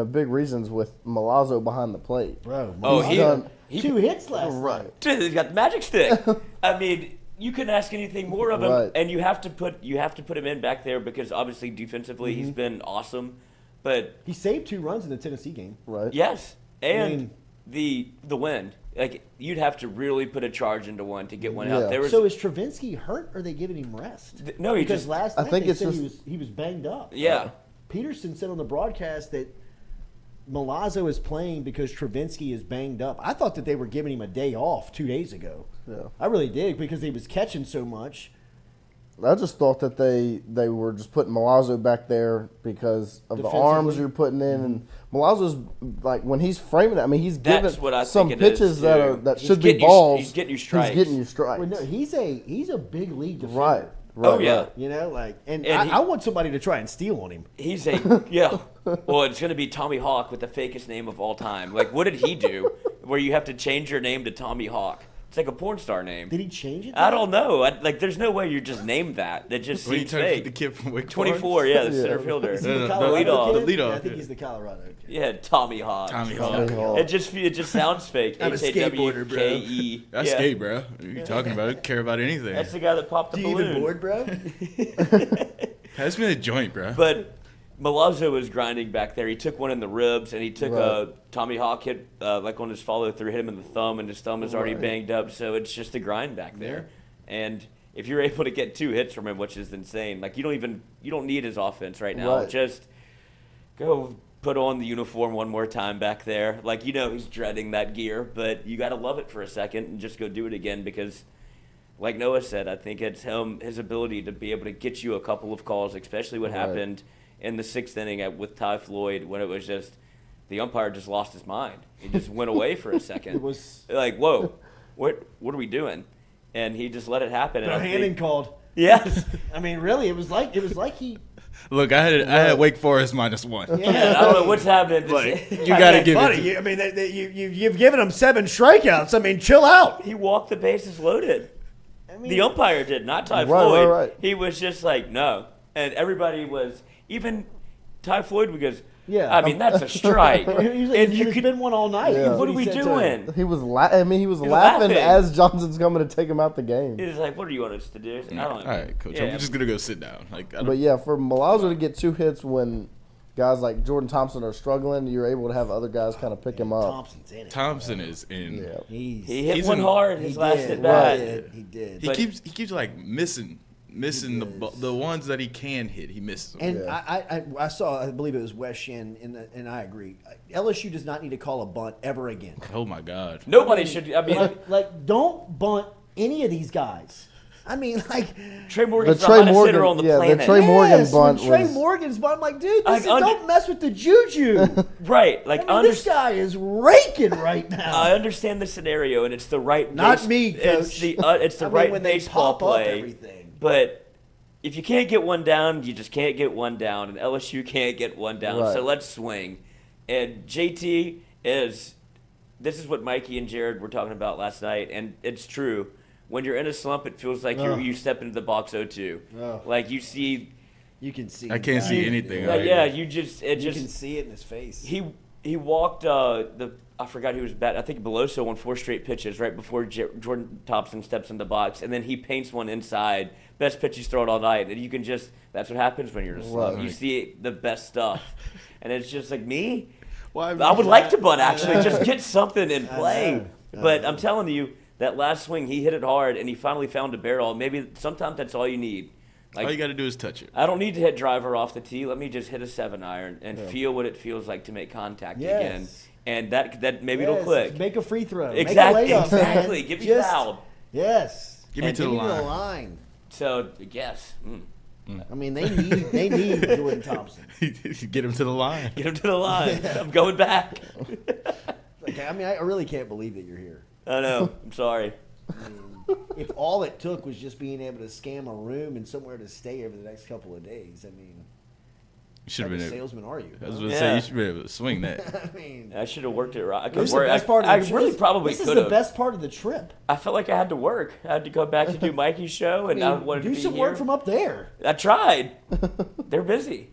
big reasons with Milazzo behind the plate. Bro, Oh, He's done- 2 hits last night. Dude, he's got the magic stick. I mean, you couldn't ask anything more of him, Right. and you have to put him in back there because obviously defensively he's been awesome. But He saved 2 runs in the Tennessee game. Right. yes, and mean- the wind. Like you'd have to really put a charge into one to get one Yeah. out. There was So is Stravinsky hurt, or are they giving him rest? no, he Because just last I night think they it's said just- he was banged up. yeah. Peterson said on the broadcast that Milazzo is playing because Stravinsky is banged up. I thought that they were giving him a day off 2 days ago. Yeah. I really did, because he was catching so much. I just thought that they were just putting Milazzo back there because of the Defensively? arms you're putting in, and Milazzo's like when he's framing it. I mean, he's That's giving what I some think it is, pitches too. that He's should be getting you- balls. he's getting you strikes. He's getting you strikes. Well, no, he's a big league defender. Right. Oh, yeah. Right. You know, like, and And I want somebody to try and steal on him. He's a yeah. Well, it's gonna be Tommy Hawk with the fakest name of all time. Like, what did he do? Where you have to change your name to Tommy Hawk? It's like a porn star name. Did he change it? I don't know. Like, there's no way you're just named that. That just When you seems turn fake. the kid from Wake 24, yeah, the Yeah. center fielder. Is he the The Colorado leadoff. kid? The leadoff, Yeah, I think yeah. he's the Colorado kid. Yeah, Tommy Hawk. Tommy Tommy Hawk. Hawk. It just sounds fake. I'm a skateboarder, bro. H-A-W-K-E. That's Yeah. skate, bro. What are you talking about? I don't care about anything. That's the guy that popped the Do you balloon. even board, bro? Pass me the joint, bro. But Milazzo was grinding back there. He took one in the ribs, and he took a Tommy Hawk hit, like on his follow through, hit him in the thumb, and his thumb is already banged up. So it's just a grind back there. And if you're able to get 2 hits from him, which is insane, like you don't need his offense right now. Right. Just go put on the uniform one more time back there. Like he's dreading that gear, but you got to love it for a second and just go do it again because. Like Noah said, I think it's his ability to be able to get you a couple of calls, especially what happened in the 6th inning with Ty Floyd when it was just the umpire just lost his mind. He just went away for a second. It was like, whoa, what are we doing? And he just let it happen. And I Hannon think, called. yes, I mean, really, it was like he. Look, I had Wake Forest -1. yeah, I don't know what's happening. Like, you got to give it. Buddy, I mean, you've given him 7 strikeouts. I mean, chill out. He walked the bases loaded. I mean, The umpire did, not Ty Right, Floyd. right. He was just like, no. And everybody was, even Ty Floyd because, Yeah. I mean, that's a strike. He's like, and you it's could, been one all night. Yeah. what are we doing? He was laughing laughing. as Johnson's coming to take him out the game. He was like, what do you want us to do? I don't All know. right, coach. Yeah. I'm just gonna go sit down. Like, I don't, But yeah, for Milazzo to get 2 hits when guys like Jordan Thompson are struggling, you're able to have other guys kind of pick him up. Thompson's in it. Thompson is in. Yeah. He hit He's one in- hard He his last did. at bat. He did. He But- keeps like missing the ones that he can hit. He misses them. And I saw, I believe it was Wes Shin, and I agree. LSU does not need to call a bunt ever again. Oh my God. Nobody should. I mean, Like, don't bunt any of these guys. I mean, like, Trey Morgan's The the Trey hottest hitter on the Morgan- yeah, the planet. Trey Morgan yes, bunt when Trey was- Morgan's bunt. I'm like, dude, Like, don't mess with the juju. Right. Like, I mean, this guy is raking right now. I understand the scenario, and it's the right. Not me, It's Coach. the I mean, right when they baseball pop up play. everything. But if you can't get one down, you just can't get one down, and LSU can't get one down. Right. So let's swing. And JT is. This is what Mikey and Jared were talking about last night, and it's true. When you're in a slump, it feels like you step into the box 0-2. Oh. Like you see. You can see. I can't see anything. Like, right yeah, now. you just You can see it in his face. He walked I forgot who was batting. I think Beloso on 4 straight pitches right before Jordan Thompson steps in the box, and then he paints one inside. Best pitch he's thrown all night, and you can just that's what happens when you're in a slump. Right. You see the best stuff, and it's just like me. Why? I would like to bunt actually, just get something in play. know. But I'm telling you, that last swing he hit it hard, and he finally found a barrel. Maybe sometimes that's all you need. Like, All you got to do is touch it. I don't need to hit driver off the tee. Let me just hit a 7-iron and feel what it feels like to make contact Yes. again. And that maybe it'll Yes, click. Make a free throw. Exactly. Make a layup, Exactly. man. Get me Just- fouled. Yes. Give me And to the Give me line. the line. So yes, I mean, they need Jordan Thompson. Get him to the line. get him to the line. I'm going back. Like, I mean, I really can't believe that you're here. I know. I'm sorry. I mean, if all it took was just being able to scam a room and somewhere to stay over the next couple of days, I mean, You should what have type of been able. salesman are you? I was huh? going to Yeah. say you should be able to swing that. I mean, I should have worked it right. I this could is the work. best part of I the trip. really probably This is could the have. best part of the trip. I felt like I had to work. I had to go back to do Mikey's show, and I wanted to do be some here. work from up there. I tried. They're busy.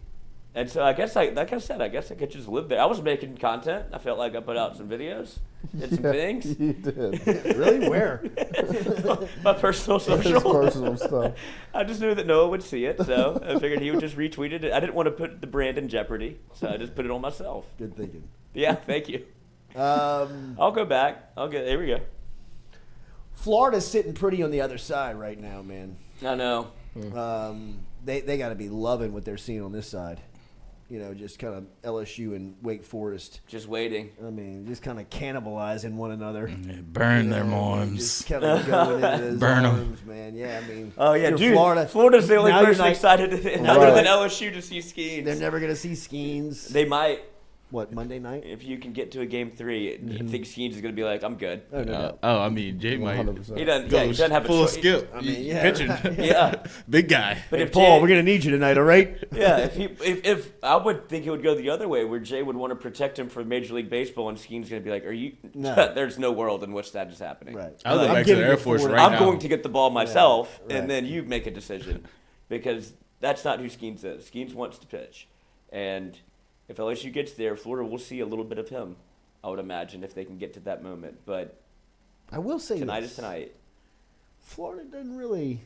And so I guess, like I said, I could just live there. I was making content. I felt like I put out some videos and some things. You did. Really? Where? My personal His social. personal stuff. I just knew that Noah would see it, so I figured he would just retweet it. I didn't want to put the brand in jeopardy, so I just put it on myself. Good thinking. Yeah, thank you. I'll go back. Here we go. Florida's sitting pretty on the other side right now, man. I know. They got to be loving what they're seeing on this side. You know, just kind of LSU and Wake Forest. Just waiting. I mean, just kind of cannibalizing one another. Burn their arms. Just kind of going into those Burn 'em. arms, man. Yeah, I mean. Oh, yeah, you're dude. Florida. Florida's the only Now you're person like- excited other than LSU to see Skeens. They're never going to see Skeens. They might. What, Monday night? If you can get to a game 3, I think Skeens is going to be like, I'm good. Oh, no. I mean, Jay might 100%. He doesn't have a full choice. skip. I mean, yeah. Pitching. Yeah. Big guy. But if Paul, Jay- we're going to need you tonight, all right? Yeah, if I would think it would go the other way, where Jay would want to protect him for Major League Baseball, and Skeen's going to be like, "Are you? No. There's no world in which that is happening. Right. I'll go I'm back to giving the Air you Force Florida. right I'm now. going to get the ball myself, right. and then you make a decision, because that's not who Skeens is. Skeens wants to pitch, and if LSU gets there, Florida will see a little bit of him. I would imagine if they can get to that moment, but I will say tonight this. is tonight. Florida doesn't really.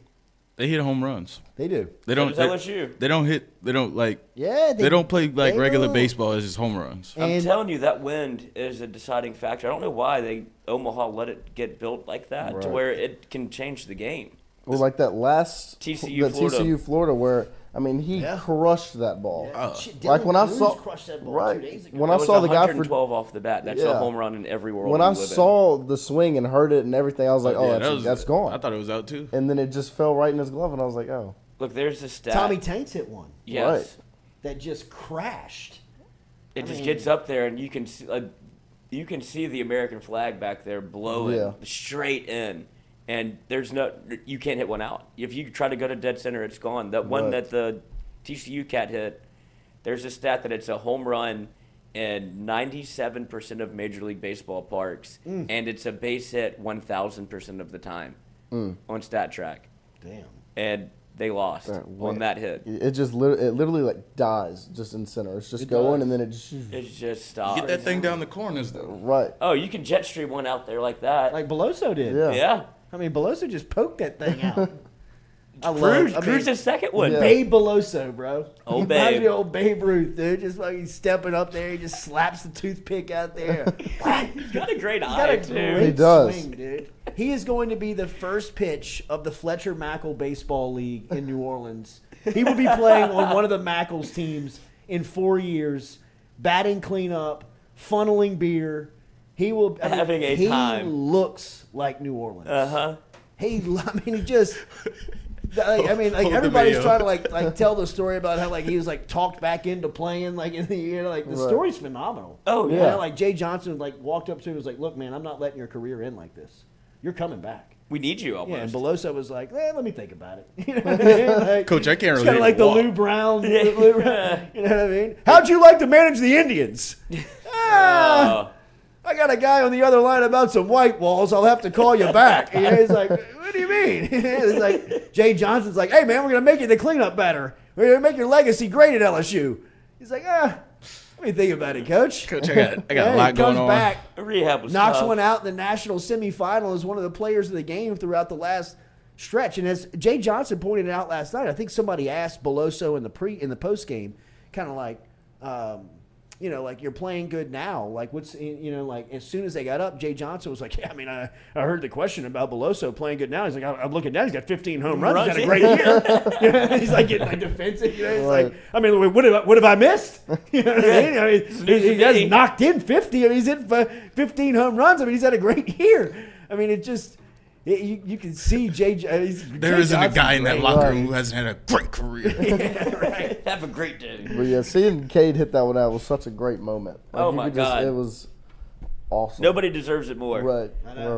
They hit home runs. They do. They don't. So does LSU. They don't hit. They don't like. Yeah. They don't play like they regular don't. baseball as just home runs. I'm And- telling you, that wind is a deciding factor. I don't know why Omaha let it get built like that to Right. where it can change the game. Or like that last TCU Florida. Florida where I mean he Yeah. crushed that ball. Shit, Like Dylan when I Cruz saw crushed that ball right 2 days ago. when That I was saw the guy for 112 off the bat. That's Yeah. a home run in every world. when we I live in. saw the swing and heard it and everything, I was like, Yeah, that's gone. I thought it was out too. And then it just fell right in his glove, and I was like, oh, Look, there's a stat. Tommy Tanks hit one yes, Right. that just crashed. it just gets up there, and you can see the American flag back there blowing Yeah. straight in, and you can't hit one out. If you try to go to dead center, it's gone. That one Right. that the TCU cat hit, there's a stat that it's a home run in 97% of Major League Baseball parks, and it's a base hit 1,000% of the time on Stat Track. Damn. And they lost That on went- that hit. it literally like dies just in center. It's just going, and then it just It just stopped. Get that thing down the corners though. right. Oh, you can jet stream one out there like that. Like Beloso did. Yeah. Yeah. I mean, Beloso just poked that thing out. Cruz's second one. Yeah. Babe Beloso, bro. Old He reminds Babe. me of old Babe Ruth, dude. Just fucking stepping up there. He just slaps the toothpick out there. He's got a great He's eye, got a too. great He does. swing, dude. He is going to be the first pitch of the Fletcher Mackle Baseball League in New Orleans. He will be playing on one of the Mackles teams in 4 years, batting cleanup, funneling beer. He will Having a he time. looks like New Orleans. Uh-huh. He just. Like, I mean, like Pull the everybody's video. trying to like tell the story about how like he was like talked back into playing like in the like the Right. story's phenomenal. Oh, You yeah. know, like Jay Johnson like walked up to him and was like, "Look, man, I'm not letting your career end like this. You're coming back." We need you Yeah, and almost. Beloso was like, "Let me think about it." You know what I mean? Like, Coach, I can't it's really kind of like the walk. Lou Brown. You know what I mean? How'd you like to manage the Indians? I got a guy on the other line about some white walls. I'll have to call you back. And he's like, what do you mean? It's like Jay Johnson's like, hey, man, we're going to make you the cleanup batter. We're going to make your legacy great at LSU. He's like, let me think about it, Coach. Coach, I got Yeah, a lot he going comes on. back, Rehab was knocks tough. one out in the national semifinal, is one of the players of the game throughout the last stretch. And as Jay Johnson pointed out last night, I think somebody asked Beloso in the post game, kind of like, like you're playing good now. Like what's like as soon as they got up, Jay Johnson was like, yeah, I mean, I heard the question about Beloso playing good now. He's like, I'm looking down, he's got 15 home runs. He's had a great year. He's like getting like defensive. He's Right. like, I mean, what have I missed? You know what I mean? He has knocked in 50. I mean, he's hit 15 home runs. I mean, he's had a great year. I mean, it just. You can see There isn't a guy in that locker room who hasn't had a great career. Yeah, right. Have a great day. But yeah, seeing Cade hit that one out was such a great moment. Like, Oh, you my could just- God. It was awesome. Nobody deserves it more. Right.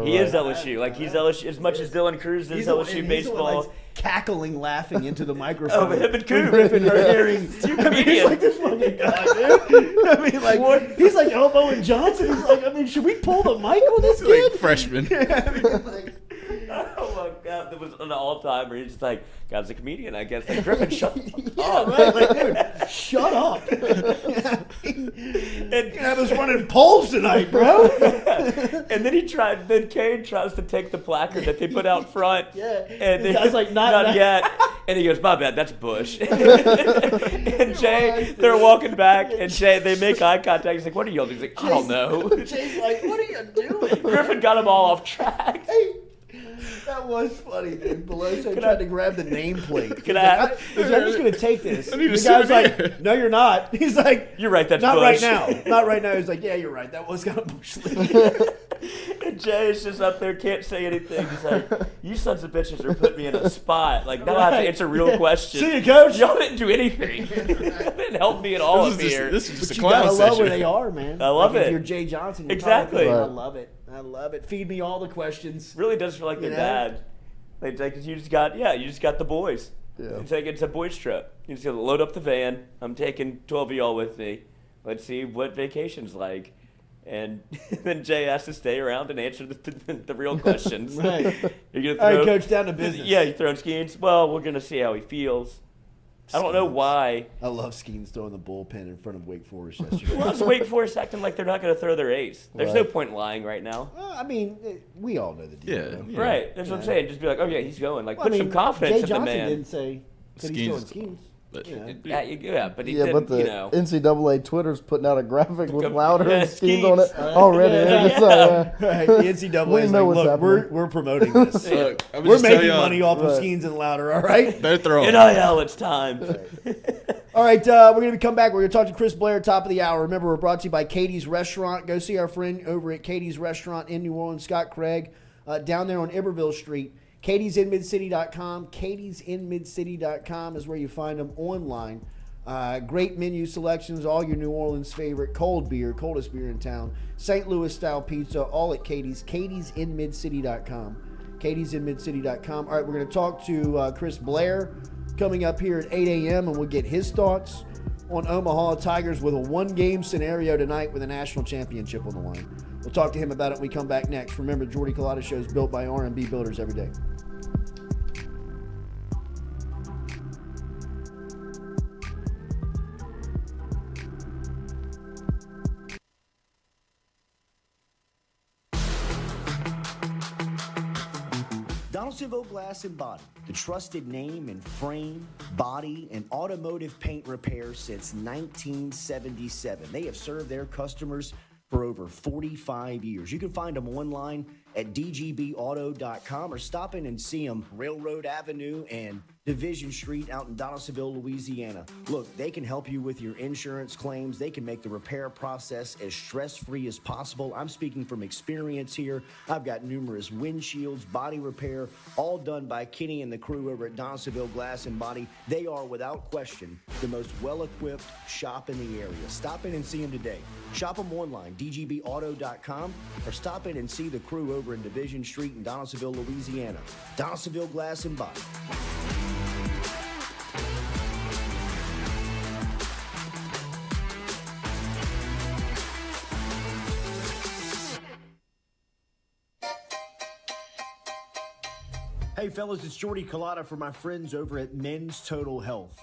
He is LSU. Like, he's LSU. As much as Dylan Cruz is LSU baseball. Cackling, laughing into the microphone. Oh, him and Coop. Griffin are hearing. I mean, he's like this fucking guy, dude. I mean, like he's like elbowing Johnson. He's like, I mean, should we pull the mic on this kid? Like freshman. I mean, like, Oh, my God. That was an all-timer. He's just like, God's a comedian, I guess. Like, Griffin, shut up. Right? Like, dude, shut up. And I was running polls tonight, bro. And then Kane tries to take the placard that they put out front. Yeah. And I was like, not yet. And he goes, my bad, that's Bush. And Jay, they're walking back, and Jay, they make eye contact. He's like, what are y'all doing? He's like, I don't know. Jay's like, what are you doing? Griffin got them all off track. That was funny, dude. Beloso tried to grab the nameplate. I'm just going to take this. I need The a guy's souvenir. like, no, you're not. He's like, You're right, that's not Bush. right now. Not right now. He's like, yeah, you're right. That was kind of Bush League. And Jay is just up there, can't say anything. He's like, you sons of bitches are putting me in a spot. Like, now I have to answer real questions. See you, coach. Y'all didn't do anything. Didn't help me at all up here. This is just But a you gotta clown love session. where they are, man. I love Like, it. If you're Jay Johnson, you're Exactly. talking, I Right. love it. I love it. Feed me all the questions. Really does feel like they're know? bad. Like you just got the boys. Yeah. It's a boys trip. You just gotta load up the van. I'm taking 12 of y'all with me. Let's see what vacation's like. And then Jay has to stay around and answer the real questions. Right. You're All right, coach, down to business. Yeah, you throwing Skeens? Well, we're gonna see how he feels. I don't know Skeens. why. I love Skeens throwing the bullpen in front of Wake Forest yesterday. Well, it's Wake Forest acting like they're not going to throw their ace. There's no Right. point in lying right now. Well, I mean, we all know the deal. Yeah. though. Yeah. Right. That's what I'm saying. Just be like, oh, yeah, he's going. Like, Well, put some confidence Jay in Johnson the man. didn't say that he's throwing Skeens. Skeens. But- You know. Yeah, but he Yeah, didn't, but the you know. NCAA Twitter's putting out a graphic with Come- Louder yeah, and Skeens on it Skeens. already. Yeah. It's like, Right, the NCAA We is know like, what's look, we're happening. promoting this. Look, I would We're just tell making y'all, money off of Right. Skeens and Louder, all right? They're throwing. NIL, it's time. All right, we're going to come back. We're going to talk to Chris Blair, top of the hour. Remember, we're brought to you by Katie's Restaurant. Go see our friend over at Katie's Restaurant in New Orleans, Scott Craig, down there on Iberville Street. Katie'sInMidCity.com. Katie'sInMidCity.com is where you find them online. Great menu selections, all your New Orleans favorite cold beer, coldest beer in town. St. Louis style pizza, all at Katie's. Katie'sInMidCity.com. Katie'sInMidCity.com. All right, we're going to talk to Chris Blair coming up here at 8 a.m. and we'll get his thoughts on Omaha Tigers with a one-game scenario tonight with a national championship on the line. We'll talk to him about it when we come back next. Remember, Jordy Culotta Show is built by R&B Builders every day. Donaldsonville Glass and Body, the trusted name in frame, body, and automotive paint repair since 1977. They have served their customers for over 45 years. You can find them online at dgbauto.com or stop in and see them Railroad Avenue and Division Street out in Donaldsonville, Louisiana. Look, they can help you with your insurance claims. They can make the repair process as stress-free as possible. I'm speaking from experience here. I've got numerous windshields, body repair, all done by Kenny and the crew over at Donaldsonville Glass and Body. They are, without question, the most well-equipped shop in the area. Stop in and see them today. Shop them online, dgbauto.com, or stop in and see the crew over in Division Street in Donaldsonville, Louisiana. Donaldsonville Glass and Body. Hey fellas, it's Jordy Culotta for my friends over at Men's Total Health.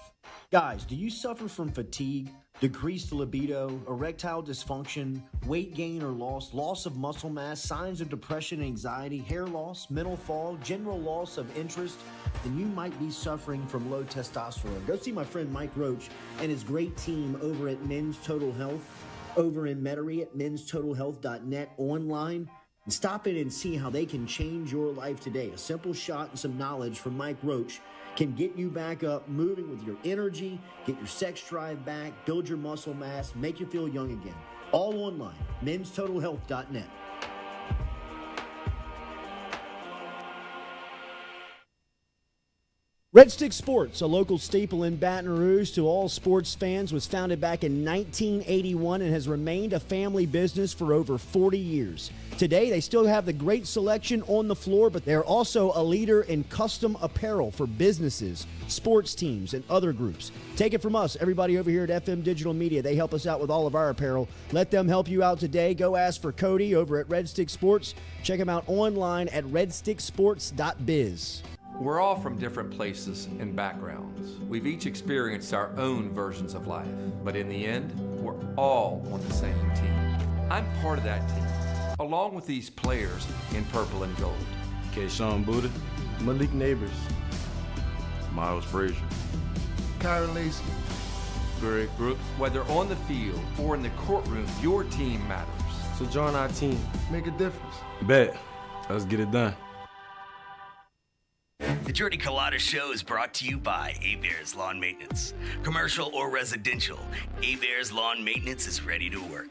Guys, do you suffer from fatigue, decreased libido, erectile dysfunction, weight gain or loss of muscle mass, signs of depression, anxiety, hair loss, mental fog, general loss of interest? Then you might be suffering from low testosterone. Go see my friend Mike Roach and his great team over at Men's Total Health, over in Metairie at menstotalhealth.net online. And stop in and see how they can change your life today. A simple shot and some knowledge from Mike Roach can get you back up, moving with your energy, get your sex drive back, build your muscle mass, make you feel young again. All online, menstotalhealth.net. Red Stick Sports, a local staple in Baton Rouge to all sports fans, was founded back in 1981 and has remained a family business for over 40 years. Today, they still have the great selection on the floor, but they're also a leader in custom apparel for businesses, sports teams, and other groups. Take it from us, everybody over here at FM Digital Media. They help us out with all of our apparel. Let them help you out today. Go ask for Cody over at Red Stick Sports. Check him out online at redsticksports.biz. We're all from different places and backgrounds. We've each experienced our own versions of life, but in the end, we're all on the same team. I'm part of that team, along with these players in purple and gold. Kayshawn Buddha, Malik Neighbors, Miles Frazier, Kyron Lacy, Greg Brooks. Whether on the field or in the courtroom, your team matters. So join our team. Make a difference. Bet. Let's get it done. The Jordy Culotta Show is brought to you by A-Bears Lawn Maintenance. Commercial or residential, A-Bears Lawn Maintenance is ready to work.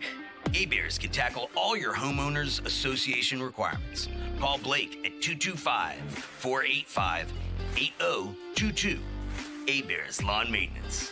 A-Bears can tackle all your homeowners association requirements. Call Blake at 225-485-8022. A-Bears Lawn Maintenance.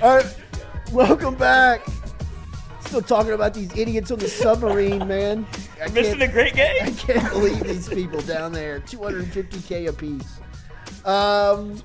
All right, welcome back. Still talking about these idiots on the submarine, man. Missing a great game. I can't believe these people down there. $250K a piece.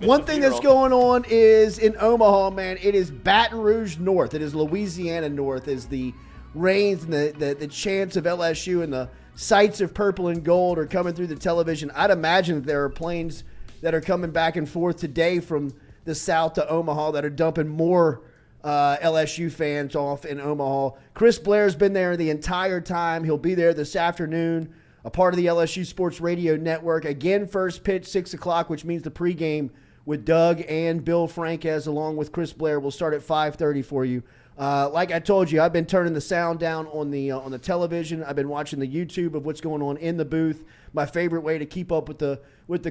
One thing that's going on is in Omaha, man. It is Baton Rouge North. It is Louisiana North as the reigns and the chants of LSU and the sights of purple and gold are coming through the television. I'd imagine that there are planes that are coming back and forth today from the south to Omaha that are dumping more LSU fans off in Omaha. Chris Blair's been there the entire time. He'll be there this afternoon, a part of the LSU Sports Radio Network. Again, first pitch, 6 o'clock, which means the pregame with Doug and Bill Franquez along with Chris Blair will start at 5:30 for you. Like I told you, I've been turning the sound down on the television. I've been watching the YouTube of what's going on in the booth. My favorite way to keep up with the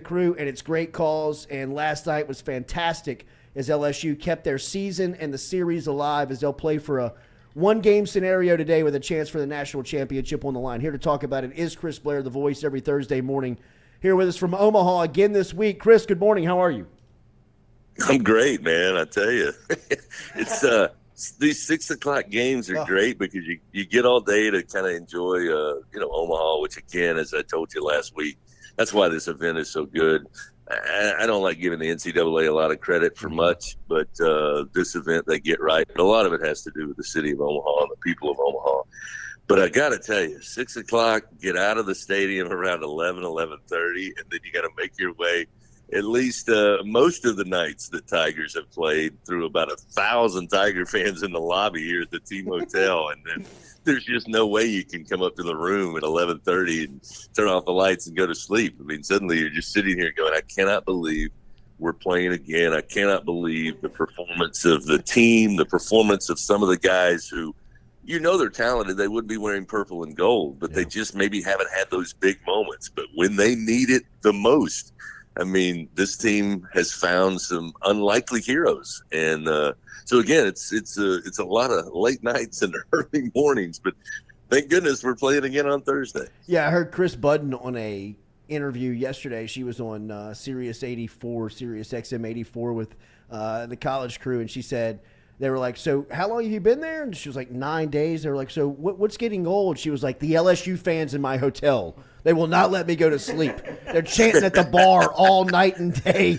crew, and it's great calls. And last night was fantastic as LSU kept their season and the series alive as they'll play for a one-game scenario today with a chance for the national championship on the line. Here to talk about it is Chris Blair, the voice, every Thursday morning. Here with us from Omaha again this week. Chris, good morning. How are you? I'm great, man. I tell you, it's these 6 o'clock games are great because you get all day to kind of enjoy, Omaha, which again, as I told you last week, that's why this event is so good. I don't like giving the NCAA a lot of credit for much, but this event they get right. A lot of it has to do with the city of Omaha and the people of Omaha. But I got to tell you, 6 o'clock, get out of the stadium around 11:30, and then you got to make your way at least most of the nights that Tigers have played through about 1,000 Tiger fans in the lobby here at the team hotel. And then there's just no way you can come up to the room at 11:30 and turn off the lights and go to sleep. I mean, suddenly you're just sitting here going, I cannot believe we're playing again. I cannot believe the performance of the team, the performance of some of the guys who, they're talented. They would be wearing purple and gold, but they just maybe haven't had those big moments. But when they need it the most, I mean, this team has found some unlikely heroes, and so again, it's a lot of late nights and early mornings. But thank goodness we're playing again on Thursday. Yeah, I heard Chris Budden on a interview yesterday. She was on Sirius 84, Sirius XM 84 with the college crew, and she said they were like, "So how long have you been there?" And she was like, 9 days. They were like, "So what's getting old?" She was like, "The LSU fans in my hotel. They will not let me go to sleep. They're chanting at the bar all night and day.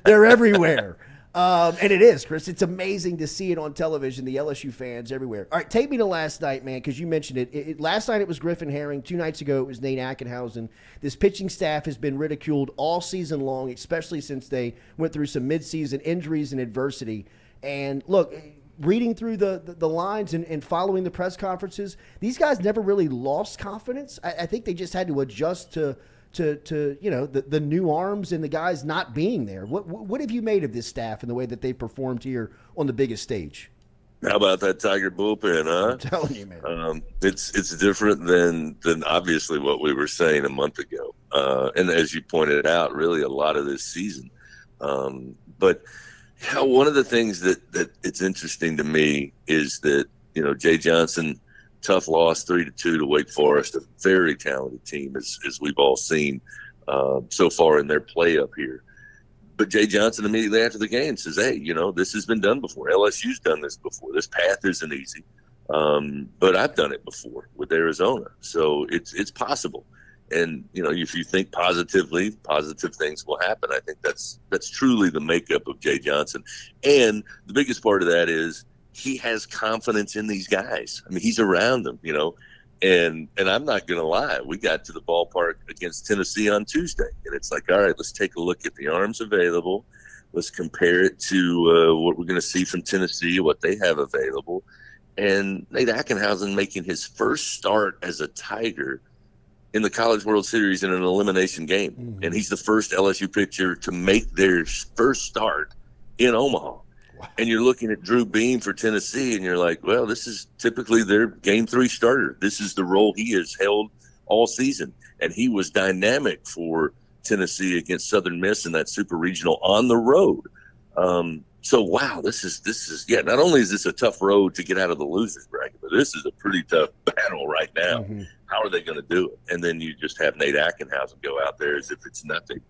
They're everywhere." And it is, Chris. It's amazing to see it on television, the LSU fans everywhere. All right, take me to last night, man, because you mentioned it. Last night it was Griffin Herring. 2 nights ago it was Nate Ackenhausen. This pitching staff has been ridiculed all season long, especially since they went through some midseason injuries and adversity. And look, reading through the lines and following the press conferences, these guys never really lost confidence. I think they just had to adjust to to the new arms and the guys not being there. What have you made of this staff and the way that they performed here on the biggest stage? How about that Tiger bullpen, huh? I'm telling you, man. It's different than obviously what we were saying a month ago. And as you pointed out, really a lot of this season. But one of the things that it's interesting to me is that, Jay Johnson, tough loss 3-2 to Wake Forest, a very talented team as we've all seen so far in their play up here. But Jay Johnson immediately after the game says, hey, this has been done before. LSU's done this before. This path isn't easy. But I've done it before with Arizona. So it's possible. And, if you think positively, positive things will happen. I think that's truly the makeup of Jay Johnson. And the biggest part of that is he has confidence in these guys. I mean, he's around them, And I'm not going to lie. We got to the ballpark against Tennessee on Tuesday. And it's like, all right, let's take a look at the arms available. Let's compare it to what we're going to see from Tennessee, what they have available. And Nate Ackenhausen making his first start as a Tiger in the College World Series in an elimination game. Mm-hmm. And he's the first LSU pitcher to make their first start in Omaha. Wow. And you're looking at Drew Beam for Tennessee, and you're like, well, this is typically their Game 3 starter. This is the role he has held all season. And he was dynamic for Tennessee against Southern Miss in that super regional on the road. So, wow, this is not only is this a tough road to get out of the losers bracket, but this is a pretty tough battle right now. Mm-hmm. How are they going to do it? And then you just have Nate Ackenhausen go out there as if it's nothing.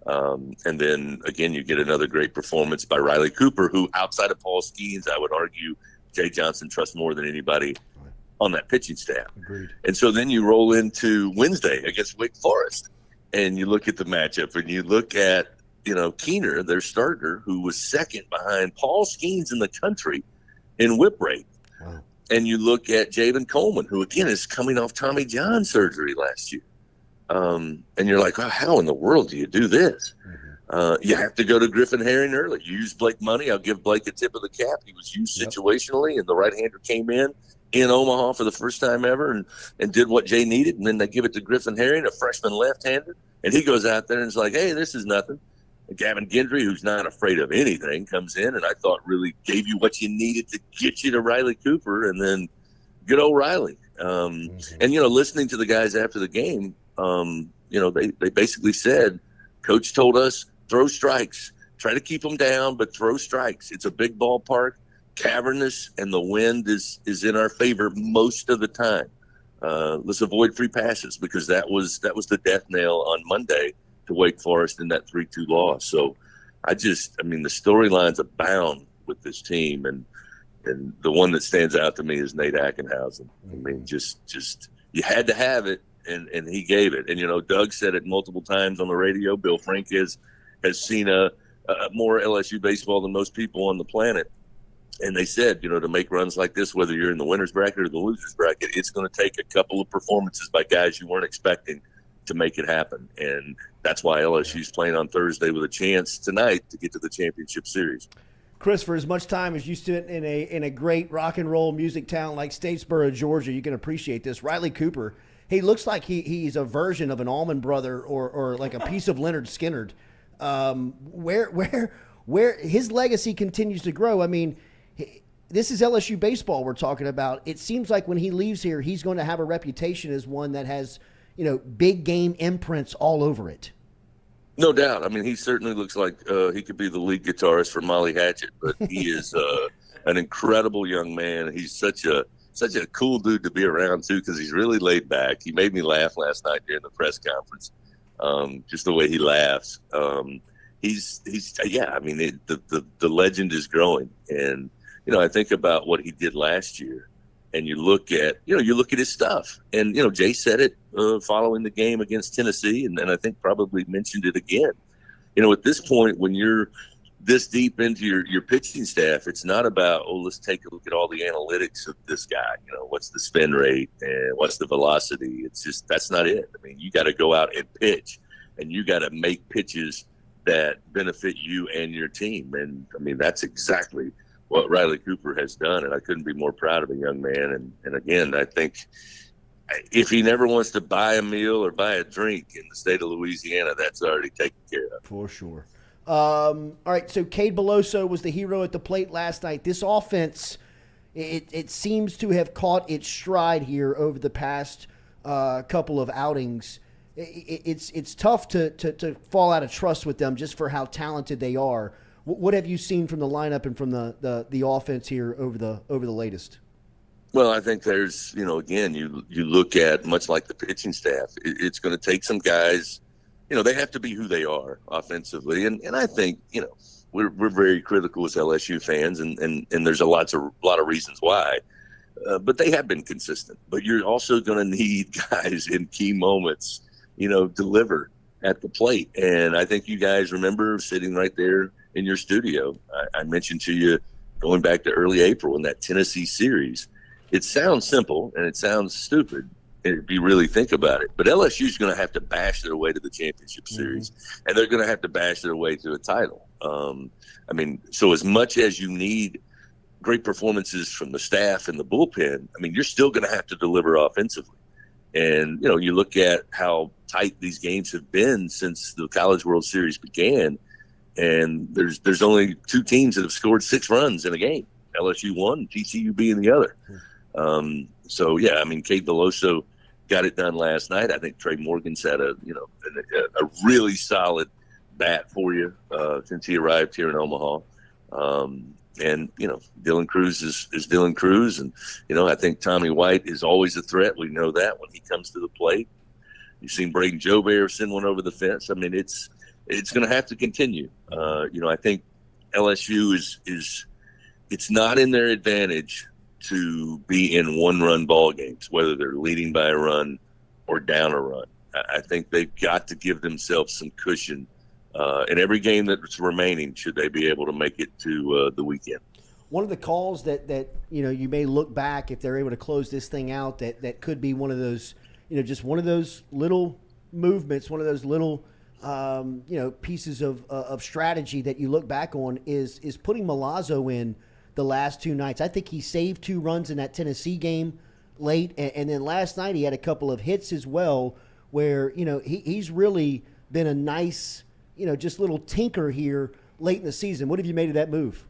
And then, again, you get another great performance by Riley Cooper, who, outside of Paul Skeens, I would argue Jay Johnson trusts more than anybody on that pitching staff. Agreed. And so then you roll into Wednesday against Wake Forest, and you look at the matchup, and you look at, Keener, their starter, who was second behind Paul Skeens in the country in whip rate. Wow. And you look at Javen Coleman, who, again, is coming off Tommy John surgery last year. And you're like, oh, how in the world do you do this? Mm-hmm. You have to go to Griffin Herring early. You use Blake Money. I'll give Blake a tip of the cap. He was used situationally, and the right-hander came in Omaha for the first time ever and did what Jay needed. And then they give it to Griffin Herring, a freshman left-hander, and he goes out there and is like, hey, this is nothing. And Gavin Gendry, who's not afraid of anything, comes in and I thought really gave you what you needed to get you to Riley Cooper, and then good old Riley. And, listening to the guys after the game, they basically said, Coach told us, throw strikes. Try to keep them down, but throw strikes. It's a big ballpark, cavernous, and the wind is in our favor most of the time. Let's avoid free passes, because that was the death nail on Monday to Wake Forest in that 3-2 loss. So the storylines abound with this team, and the one that stands out to me is Nate Ackenhausen. I mean, just you had to have it, and he gave it. And Doug said it multiple times on the radio. Bill Frank has seen a more LSU baseball than most people on the planet. And they said, to make runs like this, whether you're in the winner's bracket or the loser's bracket, it's going to take a couple of performances by guys you weren't expecting to make it happen. And that's why LSU's playing on Thursday with a chance tonight to get to the championship series. Chris, for as much time as you spent in a great rock and roll music town like Statesboro, Georgia, you can appreciate this. Riley Cooper, he looks like he's a version of an Allman Brother or like a piece of Leonard Skinner. Where his legacy continues to grow. I mean, this is LSU baseball we're talking about. It seems like when he leaves here, he's going to have a reputation as one that has, big game imprints all over it. No doubt. I mean, he certainly looks like he could be the lead guitarist for Molly Hatchet, but he is an incredible young man. He's such a cool dude to be around too, because he's really laid back. He made me laugh last night during the press conference. Just the way he laughs. The legend is growing. And, I think about what he did last year, and you look at his stuff, and, Jay said it following the game against Tennessee. And I think probably mentioned it again, at this point, when you're this deep into your pitching staff, it's not about, let's take a look at all the analytics of this guy. What's the spin rate and what's the velocity? It's just, that's not it. I mean, you got to go out and pitch, and you got to make pitches that benefit you and your team. And I mean, that's exactly what Riley Cooper has done. And I couldn't be more proud of a young man. And again, I think if he never wants to buy a meal or buy a drink in the state of Louisiana, that's already taken care of. For sure. All right, so Cade Beloso was the hero at the plate last night. This offense, it seems to have caught its stride here over the past couple of outings. It's tough to fall out of trust with them just for how talented they are. What have you seen from the lineup and from the offense here over the latest? Well, I think there's, again, you look at, much like the pitching staff, it's going to take some guys, they have to be who they are offensively. And I think, we're very critical as LSU fans, and there's a lot of reasons why. But they have been consistent. But you're also going to need guys in key moments, deliver at the plate. And I think you guys remember sitting right there in your studio. I mentioned to you going back to early April in that Tennessee series. It sounds simple and it sounds stupid if you really think about it. But LSU's going to have to bash their way to the championship series, and they're going to have to bash their way to a title. So as much as you need great performances from the staff and the bullpen, you're still going to have to deliver offensively. And, you look at how tight these games have been since the College World Series began, and there's only two teams that have scored 6 runs in a game. LSU one, TCU being the other. Cade Beloso got it done last night. I think Trey Morgan's had a really solid bat for you since he arrived here in Omaha. Dylan Cruz is Dylan Cruz. And, I think Tommy White is always a threat. We know that when he comes to the plate. You've seen Braden Jobert send one over the fence. It's going to have to continue. I think LSU is it's not in their advantage to be in one-run ball games, whether they're leading by a run or down a run. I think they've got to give themselves some cushion in every game that's remaining, should they be able to make it to the weekend. One of the calls that you may look back, if they're able to close this thing out, that could be one of those, just one of those little movements, one of those little pieces of strategy that you look back on is putting Milazzo in the last 2 nights. I think he saved 2 runs in that Tennessee game late, and then last night he had a couple of hits as well where, he's really been a nice, just little tinker here late in the season. What have you made of that move?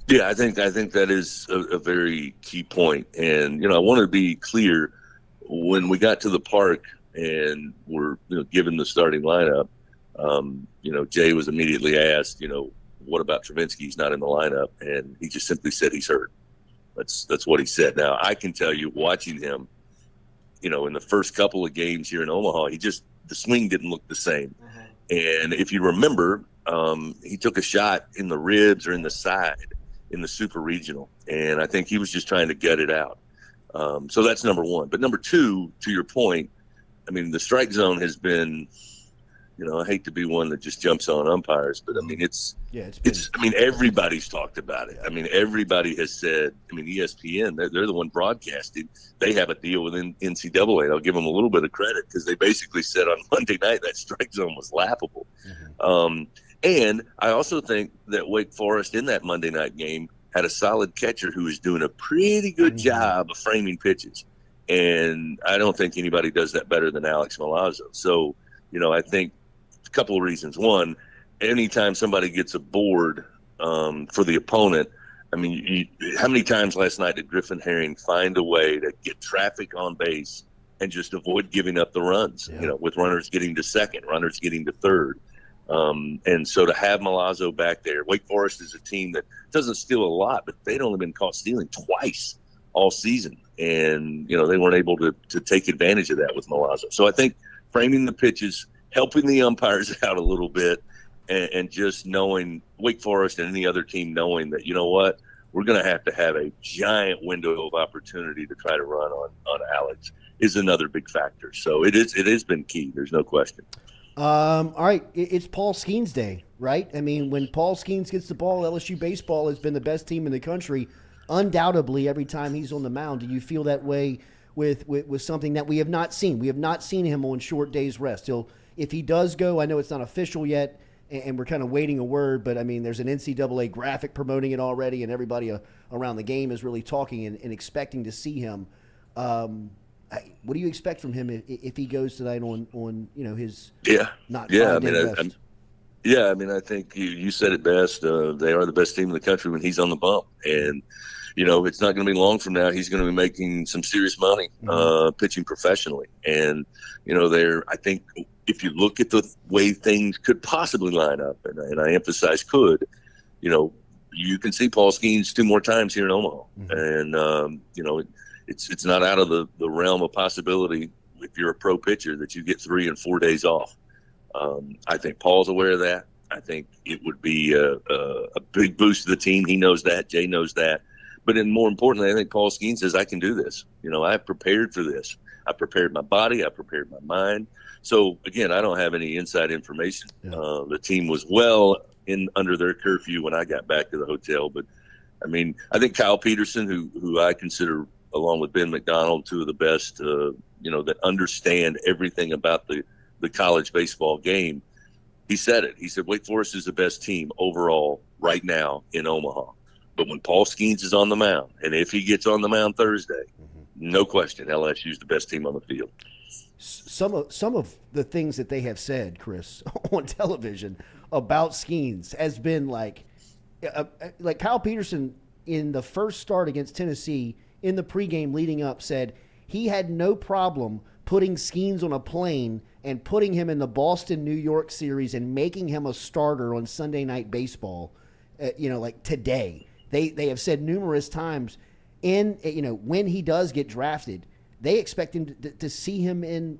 Yeah, I think that is a very key point. And, I want to be clear, when we got to the park and were given the starting lineup, Jay was immediately asked, what about Travinsky? He's not in the lineup. And he just simply said he's hurt. That's what he said. Now, I can tell you, watching him, in the first couple of games here in Omaha, the swing didn't look the same. And if you remember, he took a shot in the ribs or in the side in the Super Regional. And I think he was just trying to gut it out. So that's number one. But number two, to your point, the strike zone has been, I hate to be one that just jumps on umpires, but everybody's talked about it. Everybody has said, ESPN, they're the one broadcasting. They have a deal with NCAA. I'll give them a little bit of credit because they basically said on Monday night that strike zone was laughable. And I also think that Wake Forest in that Monday night game had a solid catcher who was doing a pretty good job of framing pitches. And I don't think anybody does that better than Alex Milazzo. So, I think a couple of reasons. One, anytime somebody gets a board for the opponent, how many times last night did Griffin Herring find a way to get traffic on base and just avoid giving up the runs, with runners getting to second, runners getting to third. And so to have Milazzo back there, Wake Forest is a team that doesn't steal a lot, but they'd only been caught stealing twice all season. And, they weren't able to take advantage of that with Milazzo. So I think framing the pitches, helping the umpires out a little bit, and just knowing Wake Forest and any other team knowing that, we're going to have a giant window of opportunity to try to run on Alex is another big factor. So it has been key. There's no question. All right, it's Paul Skeens Day, right? When Paul Skeens gets the ball, LSU baseball has been the best team in the country, undoubtedly, every time he's on the mound. Do you feel that way with something that we have not seen? We have not seen him on short days rest. If he does go, I know it's not official yet, and we're kind of waiting a word, but there's an NCAA graphic promoting it already, and everybody around the game is really talking and expecting to see him. what do you expect from him if he goes tonight on his not yeah. I 5-day mean, rest? I think you said it best. They are the best team in the country when he's on the bump, and it's not going to be long from now. He's going to be making some serious money pitching professionally, and I think if you look at the way things could possibly line up, and I emphasize could, you can see Paul Skeens 2 more times here in Omaha, and it's not out of the realm of possibility if you're a pro pitcher that you get 3 and 4 days off. I think Paul's aware of that. I think it would be a big boost to the team. He knows that. Jay knows that. But more importantly, I think Paul Skeens says, I can do this. I've prepared for this. I prepared my body. I prepared my mind. So, again, I don't have any inside information. The team was well under their curfew when I got back to the hotel. But, I mean, I think Kyle Peterson, who I consider, along with Ben McDonald, 2 of the best, that understand everything about the college baseball game, he said it. He said, Wake Forest is the best team overall right now in Omaha. But when Paul Skeens is on the mound, and if he gets on the mound Thursday, no question, LSU is the best team on the field. Some of the things that they have said, Chris, on television about Skeens has been like Kyle Peterson in the first start against Tennessee in the pregame leading up said he had no problem putting Skeens on a plane and putting him in the Boston-New York series and making him a starter on Sunday Night Baseball, like today. They have said numerous times when he does get drafted, they expect him to see him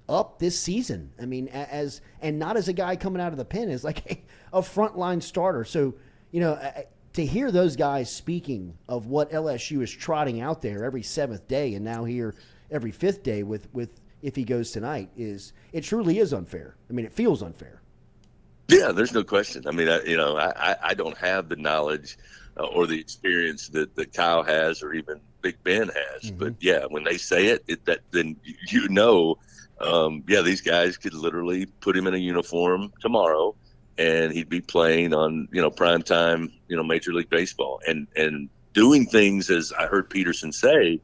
up this season. I mean, and not as a guy coming out of the pen, as like a frontline starter. So, to hear those guys speaking of what LSU is trotting out there every 7th day and now here every 5th day with if he goes tonight it truly is unfair. I mean, it feels unfair. Yeah, there's no question. I mean, I don't have the knowledge or the experience that Kyle has or even Big Ben has. But, yeah, when they say then these guys could literally put him in a uniform tomorrow and he'd be playing on, prime time, Major League Baseball and doing things, as I heard Peterson say,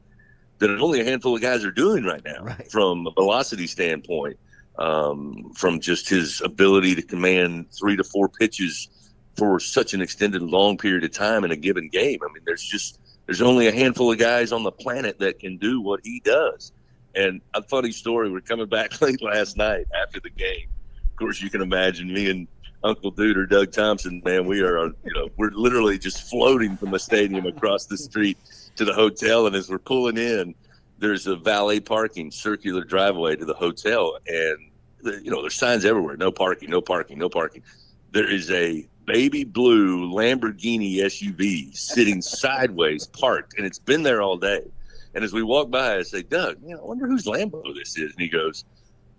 that only a handful of guys are doing right now from a velocity standpoint. From just his ability to command 3 to 4 pitches for such an extended long period of time in a given game. I mean, there's only a handful of guys on the planet that can do what he does. And a funny story, we're coming back late last night after the game. Of course, you can imagine me and Uncle Dude or Doug Thompson, man, we're literally just floating from the stadium across the street to the hotel. And as we're pulling in, there's a valet parking circular driveway to the hotel, and there's signs everywhere: no parking, no parking, no parking. There is a baby blue Lamborghini SUV sitting sideways, parked, and it's been there all day. And as we walk by, I say, Doug, I wonder whose Lambo this is. And he goes,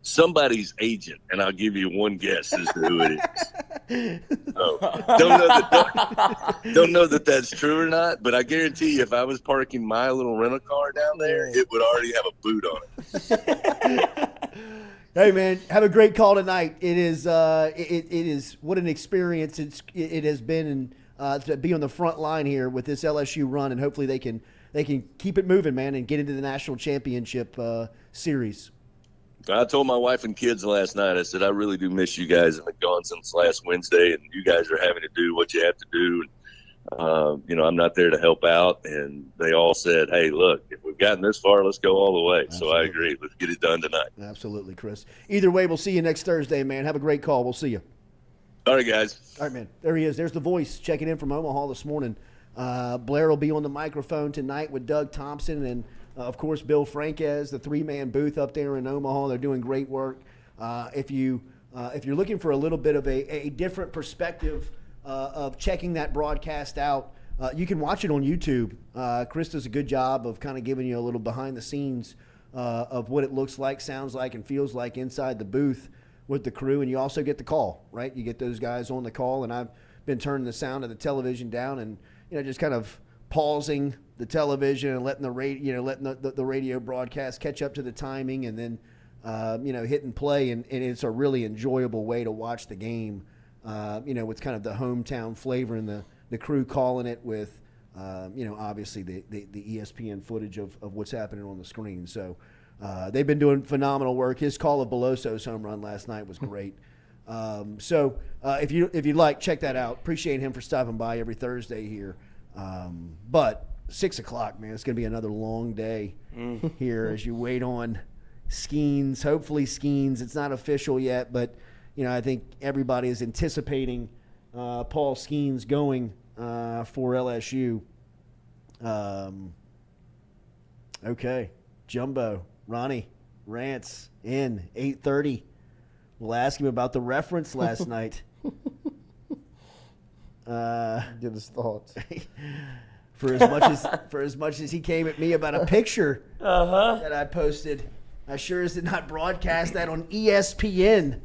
somebody's agent, and I'll give you one guess as to who it is. So, don't know that that's true or not, but I guarantee you, if I was parking my little rental car down there, it would already have a boot on it. Hey man, have a great call tonight. It is it is what an experience it has been, and to be on the front line here with this LSU run, and hopefully they can keep it moving, man, and get into the national championship series. I told my wife and kids last night, I said, I really do miss you guys. I've been gone since last Wednesday, and you guys are having to do what you have to do. And, I'm not there to help out. And they all said, hey, look, if we've gotten this far, let's go all the way. Absolutely. So I agree. Let's get it done tonight. Absolutely, Chris. Either way, we'll see you next Thursday, man. Have a great call. We'll see you. All right, guys. All right, man. There he is. There's the voice checking in from Omaha this morning. Blair will be on the microphone tonight with Doug Thompson and, of course, Bill Franquez, the 3-man booth up there in Omaha. They're doing great work. If you're looking for a little bit of a different perspective of checking that broadcast out, you can watch it on YouTube. Chris does a good job of kind of giving you a little behind the scenes of what it looks like, sounds like, and feels like inside the booth with the crew. And you also get the call, right? You get those guys on the call, and I've been turning the sound of the television down and just kind of pausing the television and letting the radio broadcast catch up to the timing, and then hitting play, and it's a really enjoyable way to watch the game. With kind of the hometown flavor and the crew calling it with obviously the ESPN footage of what's happening on the screen. So they've been doing phenomenal work. His call of Beloso's home run last night was great. If you'd like, check that out. Appreciate him for stopping by every Thursday here. But 6 o'clock, man, it's going to be another long day here as you wait on Skeens. Hopefully Skeens. It's not official yet, but I think everybody is anticipating Paul Skeens going for LSU. Okay, Jumbo, Ronnie, Rants in 8:30. We'll ask him about the reference last night. Get his thoughts. For as much as he came at me about a picture that I posted, I sure as did not broadcast that on ESPN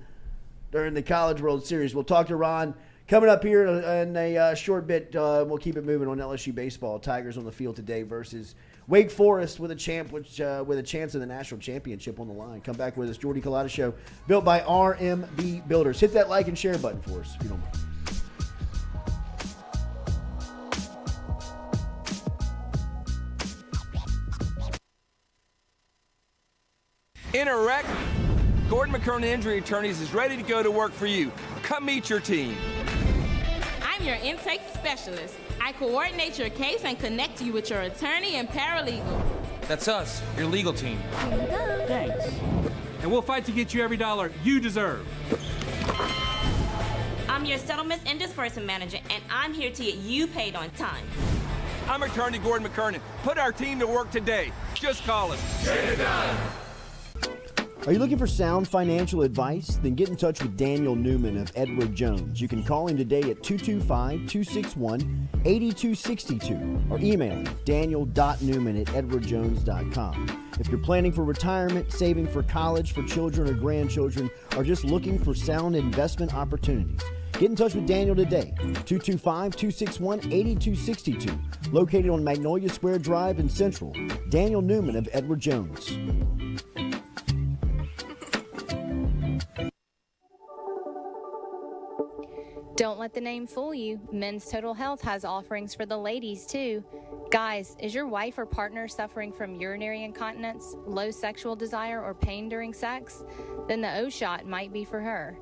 during the College World Series. We'll talk to Ron coming up here in a short bit. We'll keep it moving on LSU baseball. Tigers on the field today versus Wake Forest with a chance of the national championship on the line. Come back with us, Jordy Culotta Show, built by RMB Builders. Hit that like and share button for us if you don't mind. In a wreck, Gordon McKernan Injury Attorneys is ready to go to work for you. Come meet your team. I'm your intake specialist. I coordinate your case and connect you with your attorney and paralegal. That's us, your legal team. Thanks. And we'll fight to get you every dollar you deserve. I'm your settlements and disbursement manager, and I'm here to get you paid on time. I'm attorney Gordon McKernan. Put our team to work today. Just call us. Get it done. Are you looking for sound financial advice? Then get in touch with Daniel Newman of Edward Jones. You can call him today at 225-261-8262 or email him daniel.newman@edwardjones.com. If you're planning for retirement, saving for college for children or grandchildren, or just looking for sound investment opportunities, get in touch with Daniel today, 225-261-8262, located on Magnolia Square Drive in Central. Daniel Newman of Edward Jones. Don't let the name fool you. Men's Total Health has offerings for the ladies, too. Guys, is your wife or partner suffering from urinary incontinence, low sexual desire, or pain during sex? Then the O-Shot might be for her.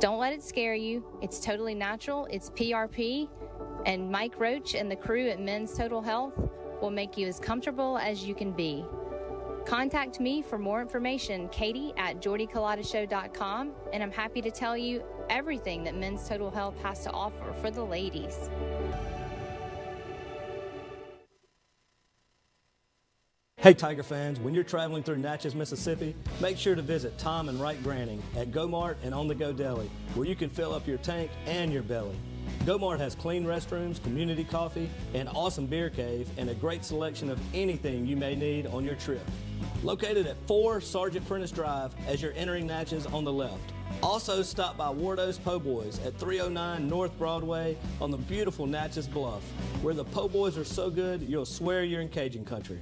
Don't let it scare you. It's totally natural. It's PRP. And Mike Roach and the crew at Men's Total Health will make you as comfortable as you can be. Contact me for more information, Katie at jordyculotta.show.com, and I'm happy to tell you everything that Men's Total Health has to offer for the ladies. Hey Tiger fans, when you're traveling through Natchez, Mississippi, make sure to visit Tom and Wright Granning at Go-Mart and On The Go Deli, where you can fill up your tank and your belly. Go-Mart has clean restrooms, community coffee, an awesome beer cave, and a great selection of anything you may need on your trip. Located at 4 Sergeant Prentice Drive as you're entering Natchez on the left. Also stop by Wardo's Po' Boys at 309 North Broadway on the beautiful Natchez Bluff, where the Po' Boys are so good you'll swear you're in Cajun country.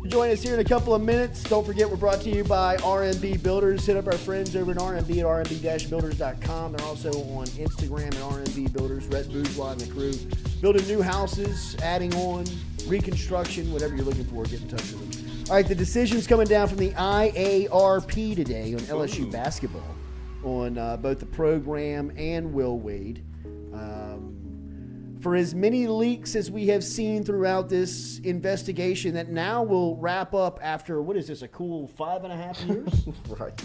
Join us here in a couple of minutes. Don't forget, we're brought to you by RMB Builders. Hit up our friends over at RMB at rmb-builders.com. They're also on Instagram at RMB Builders. Rhett Bourgeois and the crew building new houses, adding on, reconstruction, whatever you're looking for, get in touch with them. All right, the decision's coming down from the IARP today on LSU basketball, on both the program and Will Wade. For as many leaks as we have seen throughout this investigation that now will wrap up after, what is this, a cool 5.5 years? Right.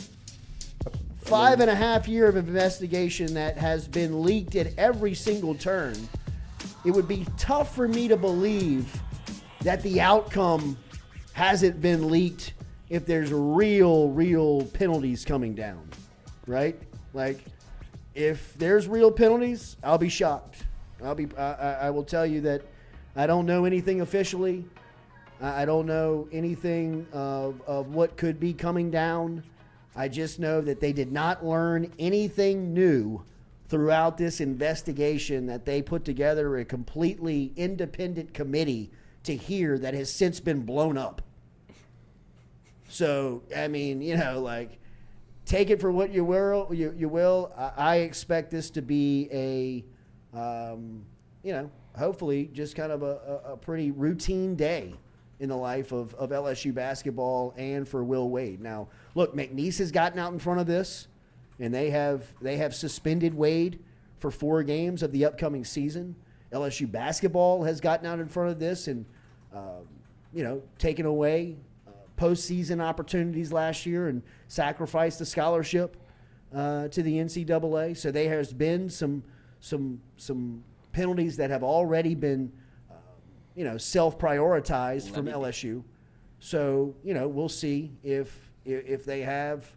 5.5 year of investigation that has been leaked at every single turn, it would be tough for me to believe that the outcome hasn't been leaked if there's real penalties coming down, right? Like, if there's real penalties, I'll be shocked. I will tell you that I don't know anything officially. I don't know anything of what could be coming down. I just know that they did not learn anything new throughout this investigation, that they put together a completely independent committee to hear that has since been blown up. So, I mean, like, take it for what you will. I expect this to be a, hopefully just kind of a pretty routine day in the life of LSU basketball and for Will Wade. Now, look, McNeese has gotten out in front of this, and they have suspended Wade for 4 games of the upcoming season. LSU basketball has gotten out in front of this and, taken away postseason opportunities last year and sacrificed the scholarship to the NCAA. So there has been some penalties that have already been, self-prioritized from LSU. So, we'll see if they have,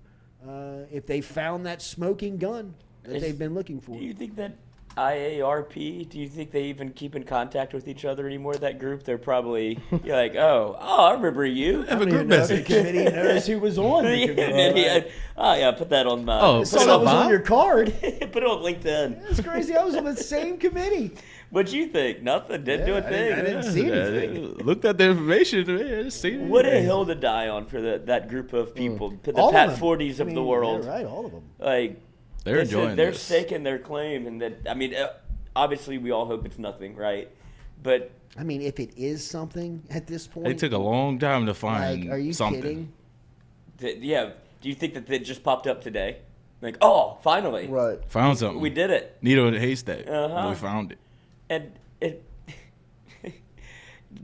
if they found that smoking gun that they've been looking for. Do you think that IARP, do you think they even keep in contact with each other anymore, that group? They're probably like, oh, I remember you. Have a group message. The committee knows who was on the committee. Put that on my... Oh, so that was on your card. Put it on LinkedIn. That's crazy. I was on the same committee. What'd you think? Nothing. Didn't do a thing. I didn't see anything. Looked at the information. Man. I didn't see anything. What a hill to die on for that group of people. The Pat Forties of the world. Yeah, right, all of them. Like... They're enjoying They're this. staking their claim, and that obviously we all hope it's nothing, right? But I mean, if it is something at this point, it took a long time to find. Like, are you something. kidding? Yeah. Do you think that it just popped up today? Like, oh, finally, right? Found something. We did it. Needle in a haystack. Uh-huh. We found it. And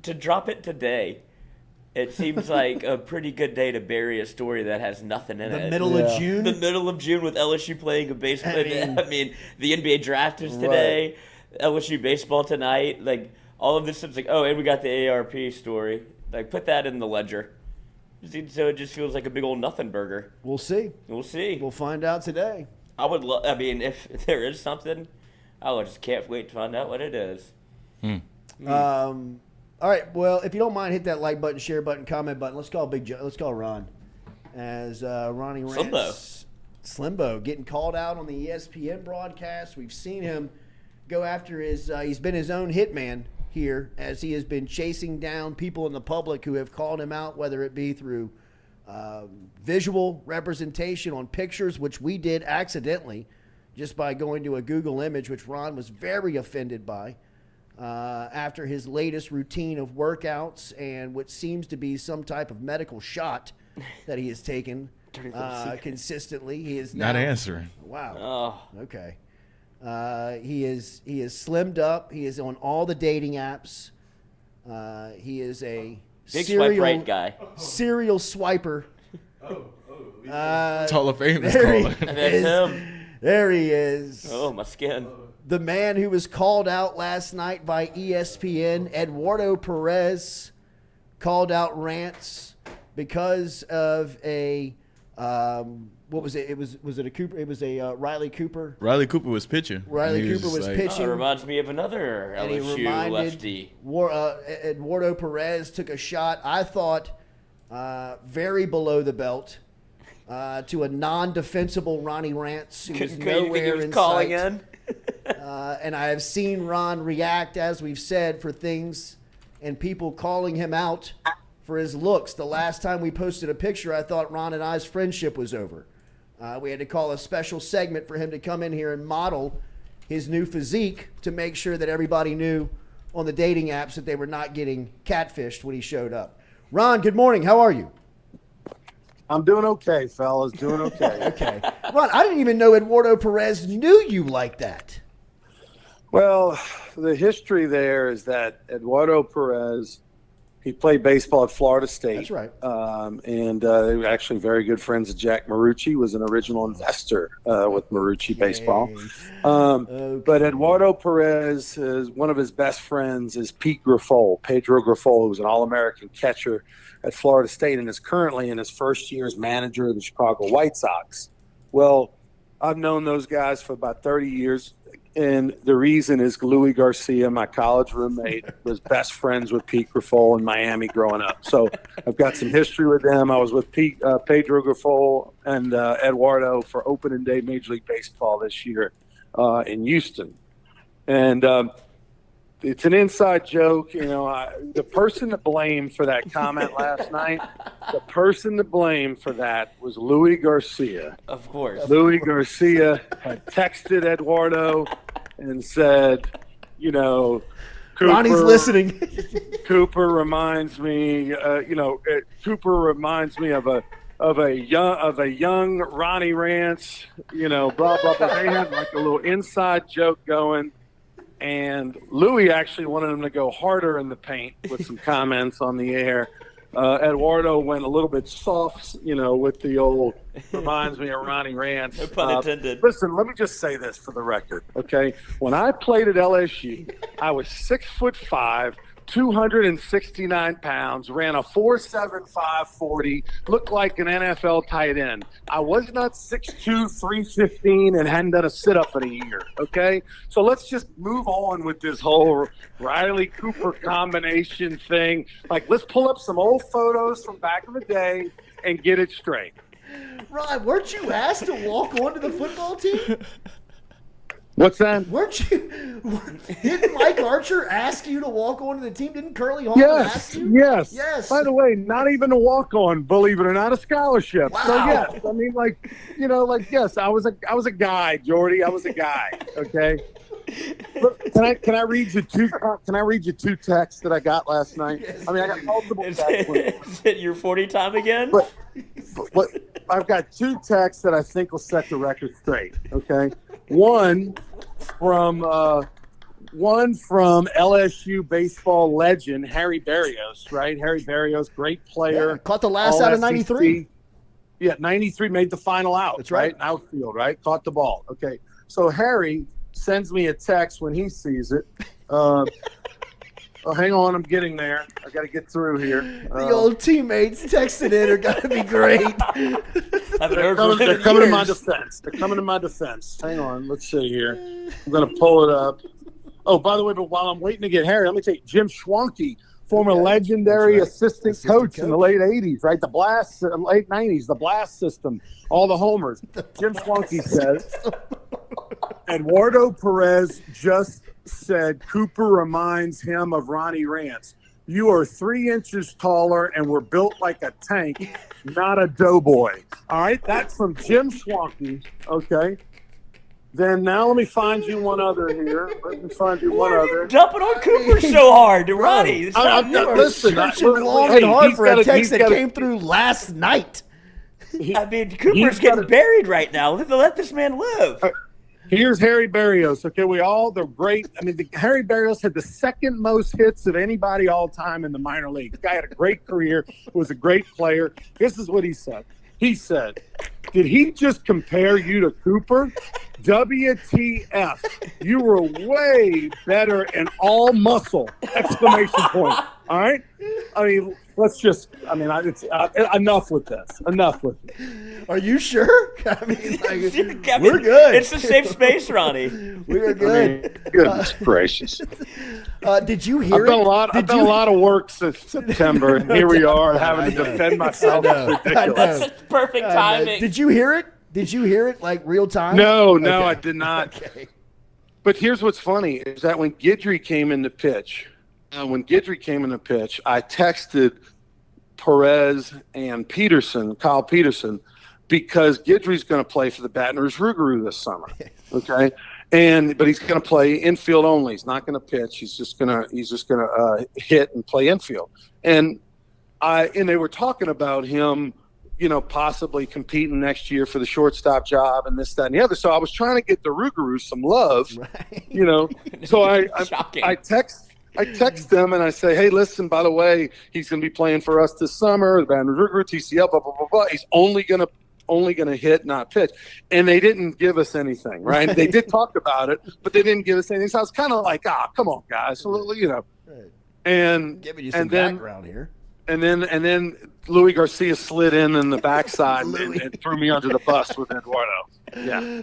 to drop it today. It seems like a pretty good day to bury a story that has nothing in it. The middle of June? The middle of June with LSU playing a baseball. I mean, the NBA draft is today. Right. LSU baseball tonight. Like, all of this, it's like, oh, and we got the AARP story. Like, put that in the ledger. So it just feels like a big old nothing burger. We'll see. We'll see. We'll find out today. I mean, if there is something, I just can't wait to find out what it is. All right, well, if you don't mind, hit that like button, share button, comment button. Let's call Big Joe. Let's call Ron. As Ronnie Rants. Slimbo getting called out on the ESPN broadcast. We've seen him go after he's been his own hitman here as he has been chasing down people in the public who have called him out, whether it be through visual representation on pictures, which we did accidentally just by going to a Google image, which Ron was very offended by. After his latest routine of workouts and what seems to be some type of medical shot that he has taken consistently. He is not answering. Wow. Oh. Okay. He is slimmed up. He is on all the dating apps. He is a big swipe right guy. Serial swiper. Hall of Fame is calling. That's him. There he is. Oh, my skin. The man who was called out last night by ESPN, Eduardo Perez, called out Rants because of a what was it? Was it a Cooper? It was a Riley Cooper. Riley Cooper was pitching. Riley Cooper was pitching. Oh, reminds me of another LSU lefty. Eduardo Perez took a shot. I thought very below the belt. To a non-defensible Ronnie Rants who was nowhere in calling sight. In? And I have seen Ron react, as we've said, for things and people calling him out for his looks. The last time we posted a picture, I thought Ron and I's friendship was over. We had to call a special segment for him to come in here and model his new physique to make sure that everybody knew on the dating apps that they were not getting catfished when he showed up. Ron, good morning. How are you? I'm doing okay, fellas. Doing okay. Okay. Ron, I didn't even know Eduardo Perez knew you like that. Well, the history there is that Eduardo Perez He played baseball at Florida State. That's right. And they were actually very good friends with Jack Marucci, was an original investor with Marucci Baseball. But Eduardo Perez, one of his best friends is Pedro Grifol, who was an All-American catcher at Florida State and is currently in his first year as manager of the Chicago White Sox. Well, I've known those guys for about 30 years. And the reason is Louis Garcia, my college roommate, was best friends with Pete Grifol in Miami growing up. So I've got some history with them. I was with Pedro Grifol and Eduardo for opening day Major League Baseball this year in Houston. And it's an inside joke. You know, the person to blame for that comment last night, the person to blame for that was Louis Garcia. Of course. Louis Garcia had texted Eduardo and said, you know, Ronnie's listening. Cooper reminds me, Cooper reminds me of a young Ronnie Rance, you know, blah, blah, blah. They had like a little inside joke going. And Louis actually wanted him to go harder in the paint with some comments on the air. Eduardo went a little bit soft, you know, with the old reminds me of Ronnie Rance. No pun intended. Listen, let me just say this for the record, okay? When I played at LSU, I was 6'5", 269 pounds, ran a 4.75 40, looked like an NFL tight end. I was not 6'2", 315, and hadn't done a sit-up in a year, okay? So let's just move on with this whole Riley Cooper combination thing. Like, let's pull up some old photos from back in the day and get it straight. Ron, weren't you asked to walk onto the football team? What's that? Didn't Mike Archer ask you to walk onto the team? Didn't Curly Hall ask you? Yes. By the way, not even a walk-on, believe it or not, a scholarship. Wow. So yes, I mean, yes, I was a guy, Jordy. I was a guy. Okay. Look, can I read you two texts that I got last night? Yes. I mean, I got multiple texts. Is it your 40 time again? But I've got two texts that I think will set the record straight. Okay, one from LSU baseball legend Harry Berrios. Right, Harry Berrios, great player. Yeah, caught the last out of 93. Yeah, 93 made the final out. That's right. Outfield, right? Caught the ball. Okay, so Harry sends me a text when he sees it. Oh, hang on, I'm getting there. I got to get through here. The old teammates texting in are going to be great. They're coming to my defense. Hang on, let's see here. I'm going to pull it up. Oh, by the way, but while I'm waiting to get Harry, let me take Jim Schwanke, former legendary assistant coach in the late 80s, right? The Blast, late 90s, the Blast system, all the homers. Jim Schwanke says, Eduardo Perez just said Cooper reminds him of Ronnie Rance. You are 3 inches taller and we're built like a tank, not a doughboy. All right, that's from Jim Schwanke. Okay. Then now let me find you one other here. Dumping on Cooper so hard, Ronnie. Listen, long and hard for a text that came through last night. I mean, Cooper's getting buried right now. Let this man live. Here's Harry Berrios. Okay, they're great. I mean, Harry Berrios had the second most hits of anybody all time in the minor leagues. The guy had a great career, was a great player. This is what he said. He said, did he just compare you to Cooper? WTF. You were way better in all muscle! Exclamation point. All right? I mean, enough with this. Enough with it. Are you sure? I mean, we're good. It's a safe space, Ronnie. We're good. Goodness gracious. Did you hear I've done a lot of work since September, and here we are having to defend myself. It's ridiculous. That's perfect timing. Did you hear it? Did you hear it like real time? No, okay. I did not. Okay. But here's what's funny is that when Guidry came in to pitch, I texted Perez and Kyle Peterson, because Guidry's going to play for the Baton Rouge Rougarou this summer. Okay. But he's going to play infield only. He's not going to pitch. He's just going to hit and play infield. And they were talking about him, possibly competing next year for the shortstop job and this, that, and the other. So I was trying to get the Rougarou some love, right. So I I text them and I say, hey, listen, by the way, he's going to be playing for us this summer, the Baton Rouge River, TCL, blah, blah, blah, blah. He's only going to hit, not pitch. And they didn't give us anything, right? They did talk about it, but they didn't give us anything. So I was kind of like, come on, guys. So, you know. And giving you some background here. And then Louis Garcia slid in the backside and threw me under the bus with Eduardo. Yeah.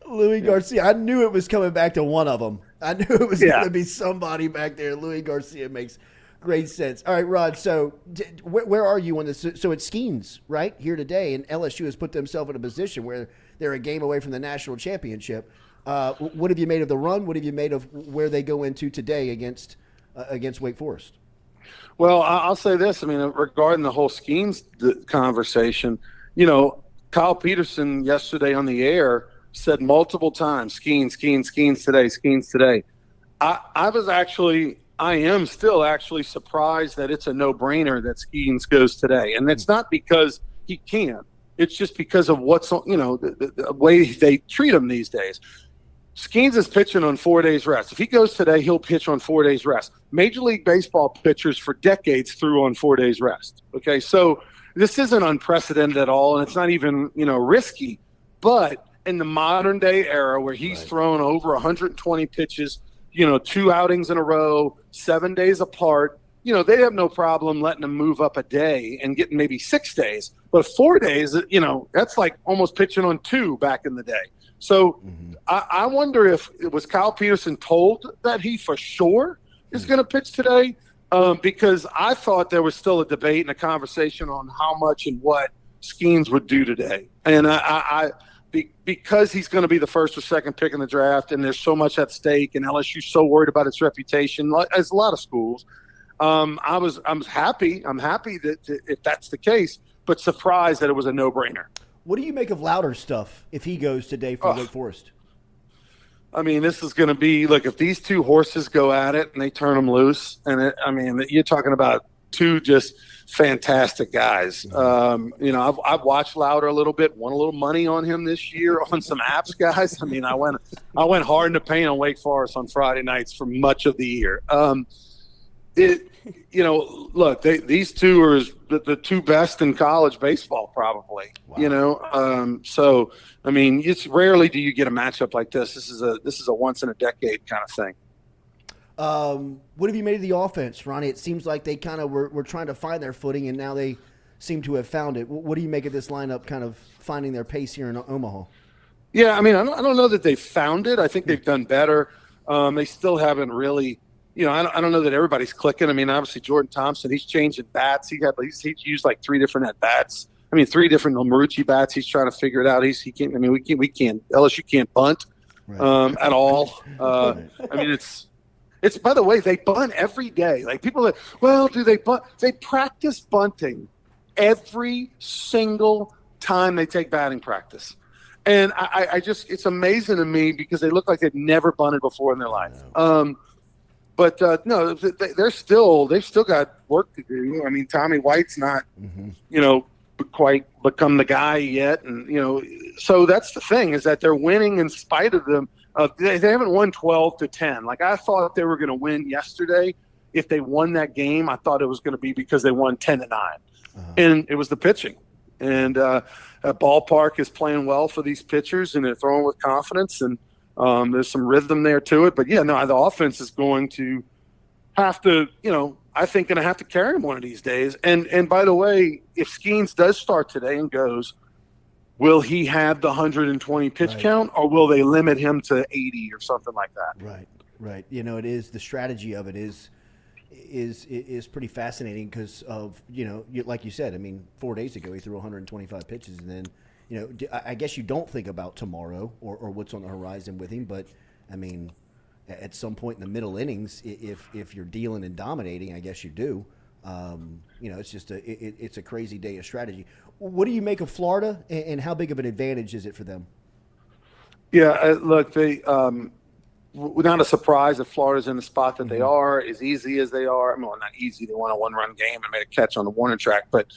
Louis Garcia. I knew it was coming back to one of them. I knew it was going to be somebody back there. Louis Garcia makes great sense. All right, Rod, so where are you on this? So it's Skeens, right, here today, and LSU has put themselves in a position where they're a game away from the national championship. What have you made of the run? What have you made of where they go into today against Wake Forest? Well, I'll say this. I mean, regarding the whole Skeens conversation, you know, Kyle Peterson yesterday on the air said multiple times, Skeens today. I am still actually surprised that it's a no-brainer that Skeens goes today. And it's not because he can't. It's just because of what's, you know, the way they treat him these days. Skeens is pitching on 4 days rest. If he goes today, he'll pitch on 4 days rest. Major League Baseball pitchers for decades threw on 4 days rest. Okay, so this isn't unprecedented at all, and it's not even, you know, risky. But in the modern day era where he's thrown over 120 pitches, you know, 2 outings in a row, 7 days apart, you know, they have no problem letting him move up a day and getting maybe 6 days. But 4 days, you know, that's like almost pitching on 2 back in the day. So I wonder if it was Kyle Peterson told that he for sure is going to pitch today, because I thought there was still a debate and a conversation on how much and what Skeens would do today. And because he's going to be the first or second pick in the draft and there's so much at stake and LSU's so worried about its reputation, as a lot of schools, I'm happy. I'm happy that if that's the case, but surprised that it was a no-brainer. What do you make of Louder's stuff if he goes today for Wake Forest? I mean, this is going to be, look, if these two horses go at it and they turn them loose, and you're talking about two just fantastic guys. You know, I've watched Louder a little bit, won a little money on him this year on some apps, guys. I mean, I went hard in the paint on Wake Forest on Friday nights for much of the year. You know, look, these two are the two best in college baseball, probably. Wow. You know, so I mean, it's rarely do you get a matchup like this. This is a once in a decade kind of thing. What have you made of the offense, Ronnie? It seems like they kind of were trying to find their footing, and now they seem to have found it. What do you make of this lineup, kind of finding their pace here in Omaha? Yeah, I mean, I don't know that they found it. I think they've done better. They still haven't really. You know, I don't know that everybody's clicking. I mean, obviously Jordan Thompson, he's changing bats. He's used like 3 different at bats. I mean, 3 different Marucci bats. He's trying to figure it out. He can't. I mean, we can't. LSU can't bunt at all. I mean, it's. By the way, they bunt every day. Like people are, well, do they bunt? They practice bunting every single time they take batting practice. And I just, it's amazing to me because they look like they've never bunted before in their life. But no, they've still got work to do. I mean, Tommy White's not, you know, quite become the guy yet, and you know, so that's the thing is that they're winning in spite of them. They haven't won 12-10. Like I thought they were going to win yesterday. If they won that game, I thought it was going to be because they won 10-9, and it was the pitching. And ballpark is playing well for these pitchers, and they're throwing with confidence and. There's some rhythm there to it, but yeah, no, the offense is going to have to, you know, I think going to have to carry him one of these days. And by the way, if Skeens does start today and goes, will he have the 120 pitch count, or will they limit him to 80 or something like that? Right. You know, it is the strategy of it is pretty fascinating because of, you know, like you said, I mean, 4 days ago he threw 125 pitches, and then. You know, I guess you don't think about tomorrow or what's on the horizon with him, but I mean, at some point in the middle innings, if you're dealing and dominating, I guess you do. You know, it's just it's a crazy day of strategy. What do you make of Florida, and how big of an advantage is it for them? Yeah, look, they not a surprise that Florida's in the spot that they are, as easy as they are. I mean, well, not easy. They won a 1-run game and made a catch on the Warner track, but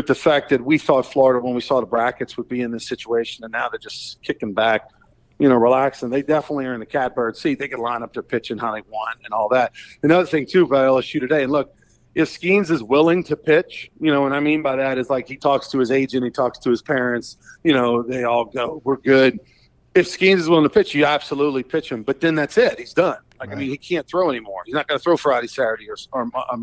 the fact that we thought Florida, when we saw the brackets, would be in this situation, and now they're just kicking back. relaxing. They definitely are in the catbird seat. They can line up their pitching how they want and all that. Another thing, too, about LSU today, and look, if Skeens is willing to pitch, what I mean by that is like he talks to his agent, he talks to his parents, they all go, we're good. If Skeens is willing to pitch, you absolutely pitch him. But then that's it. He's done. I mean, he can't throw anymore. He's not going to throw Friday, Saturday, or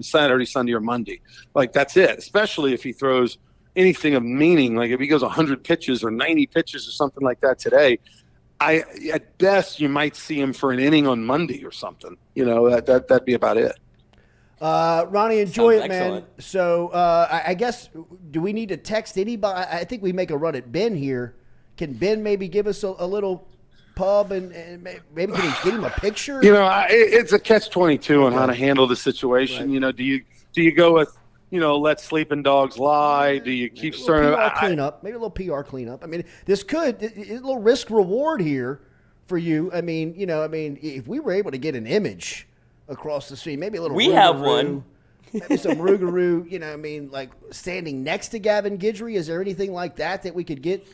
Saturday, Sunday, or Monday. Like, that's it, especially if he throws anything of meaning. Like, if he goes 100 pitches or 90 pitches or something like that today, at best, you might see him for an inning on Monday or something. That'd be about it. Ronnie, enjoy Sounds it, man. excellent. So I guess, do we need to text anybody? I think we make a run at Ben here. Can Ben maybe give us a little pub and maybe can he get him a picture? It's a catch-22 on how to handle the situation. Right. Do you go with, let sleeping dogs lie? Do you keep stirring PR cleanup? Maybe a little PR cleanup. I mean, this could a little risk reward here for you. I mean, if we were able to get an image across the street, maybe a little. We have one. Maybe some Rougarou. Like standing next to Gavin Guidry. Is there anything like that we could get?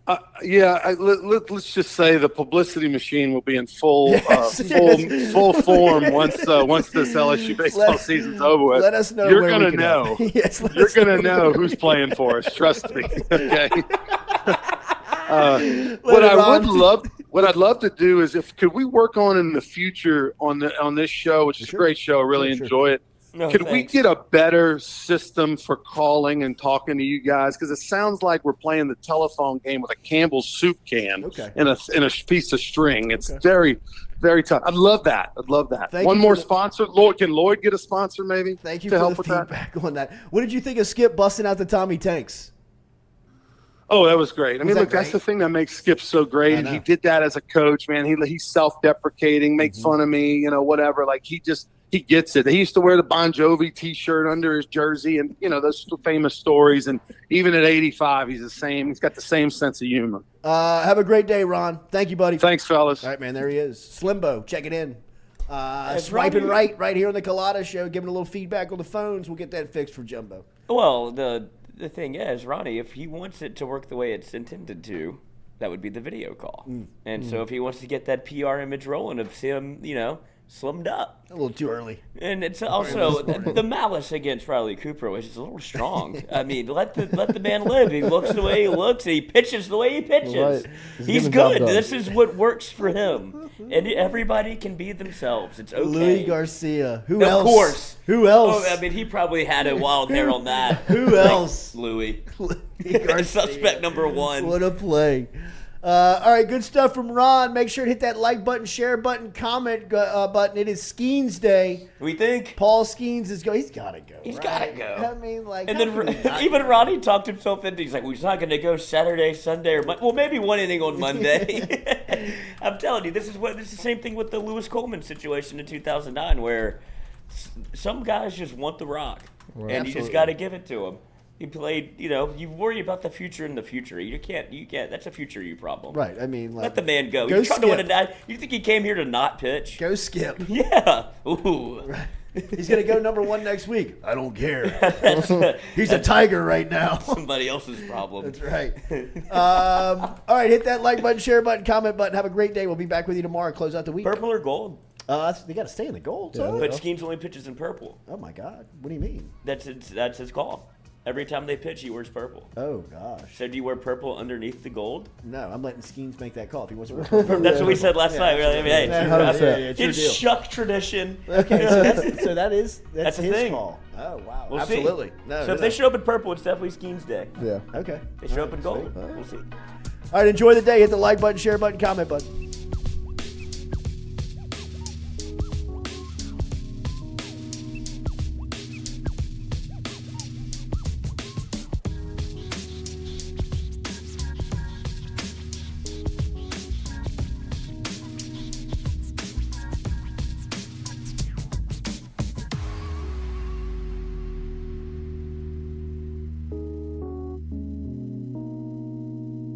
Let's just say the publicity machine will be in full form once this LSU baseball season's over with. Let us know. You're gonna know. Yes, you're gonna know who's playing for us. Trust me. Okay. What I'd love to do is could we work on in the future on this show, which is a great show. I really enjoy it. No, Could thanks. we get a better system for calling and talking to you guys? Because it sounds like we're playing the telephone game with a Campbell's soup can and a piece of string. It's very, very tough. I'd love that. One more sponsor. Can Lloyd get a sponsor maybe? Thank you to for help the with that? feedback on that. What did you think of Skip busting out the Tommy Tanks? Oh, that was great. I mean, that look, that's great? the thing that makes Skip so great. And he did that as a coach, man. He's self-deprecating, makes fun of me, whatever. Like he gets it. He used to wear the Bon Jovi T-shirt under his jersey, and those famous stories. And even at 85, he's the same. He's got the same sense of humor. Have a great day, Ron. Thank you, buddy. Thanks, fellas. All right, man. There he is, Slimbo. Check it in. It's Swiping Ronnie. right here on the Culotta Show, giving a little feedback on the phones. We'll get that fixed for Jumbo. Well, the thing is, Ronnie, if he wants it to work the way it's intended to, that would be the video call. And so if he wants to get that PR image rolling of him, slimmed up. A little too early. And it's also the malice against Riley Cooper, which is a little strong. I mean, let the man live. He looks the way he looks. He pitches the way he pitches. Right. He's good. This is what works for him. And everybody can be themselves. It's okay. Louis Garcia. Who Of else? course. Who else? Oh, I mean, he probably had a wild hair on that. Who else? Louis. Garcia. Suspect number one. What a play. All right, good stuff from Ron. Make sure to hit that like button, share button, comment button. It is Skeens Day. We think Paul Skeens is going. He's got to go. He's right? got to go. I mean, like, and how then can he not even go? Ronnie talked himself into. He's like, "We're not going to go Saturday, Sunday, or well, maybe one inning on Monday." I'm telling you, this is the same thing with the Lewis Coleman situation in 2009, where some guys just want the rock, and you just got to give it to them. He played, you worry about the future in the future. You can't, that's a future you problem. Right. I mean, like, let the man go. Go You're trying to win a Skip. night. You think he came here to not pitch? Go Skip. Yeah. Ooh. He's going to go number one next week. I don't care. He's a Tiger right now. Somebody else's problem. That's right. All right, hit that like button, share button, comment button. Have a great day. We'll be back with you tomorrow. Close out the week. Purple or gold? They got to stay in the gold. Yeah, but Skeens only pitches in purple. Oh my God! What do you mean? That's his call. Every time they pitch, he wears purple. Oh gosh! So do you wear purple underneath the gold? No, I'm letting Skeens make that call. If he wants to wear purple. That's what we said last night. Really. I mean, hey, it's it's Shuck tradition. Okay, so that's his thing. call. Oh wow! We'll Absolutely. See. No, so if they show up in purple, it's definitely Skeens Day. Yeah. Okay. They show up in gold. We'll see. All right, enjoy the day. Hit the like button, share button, comment button.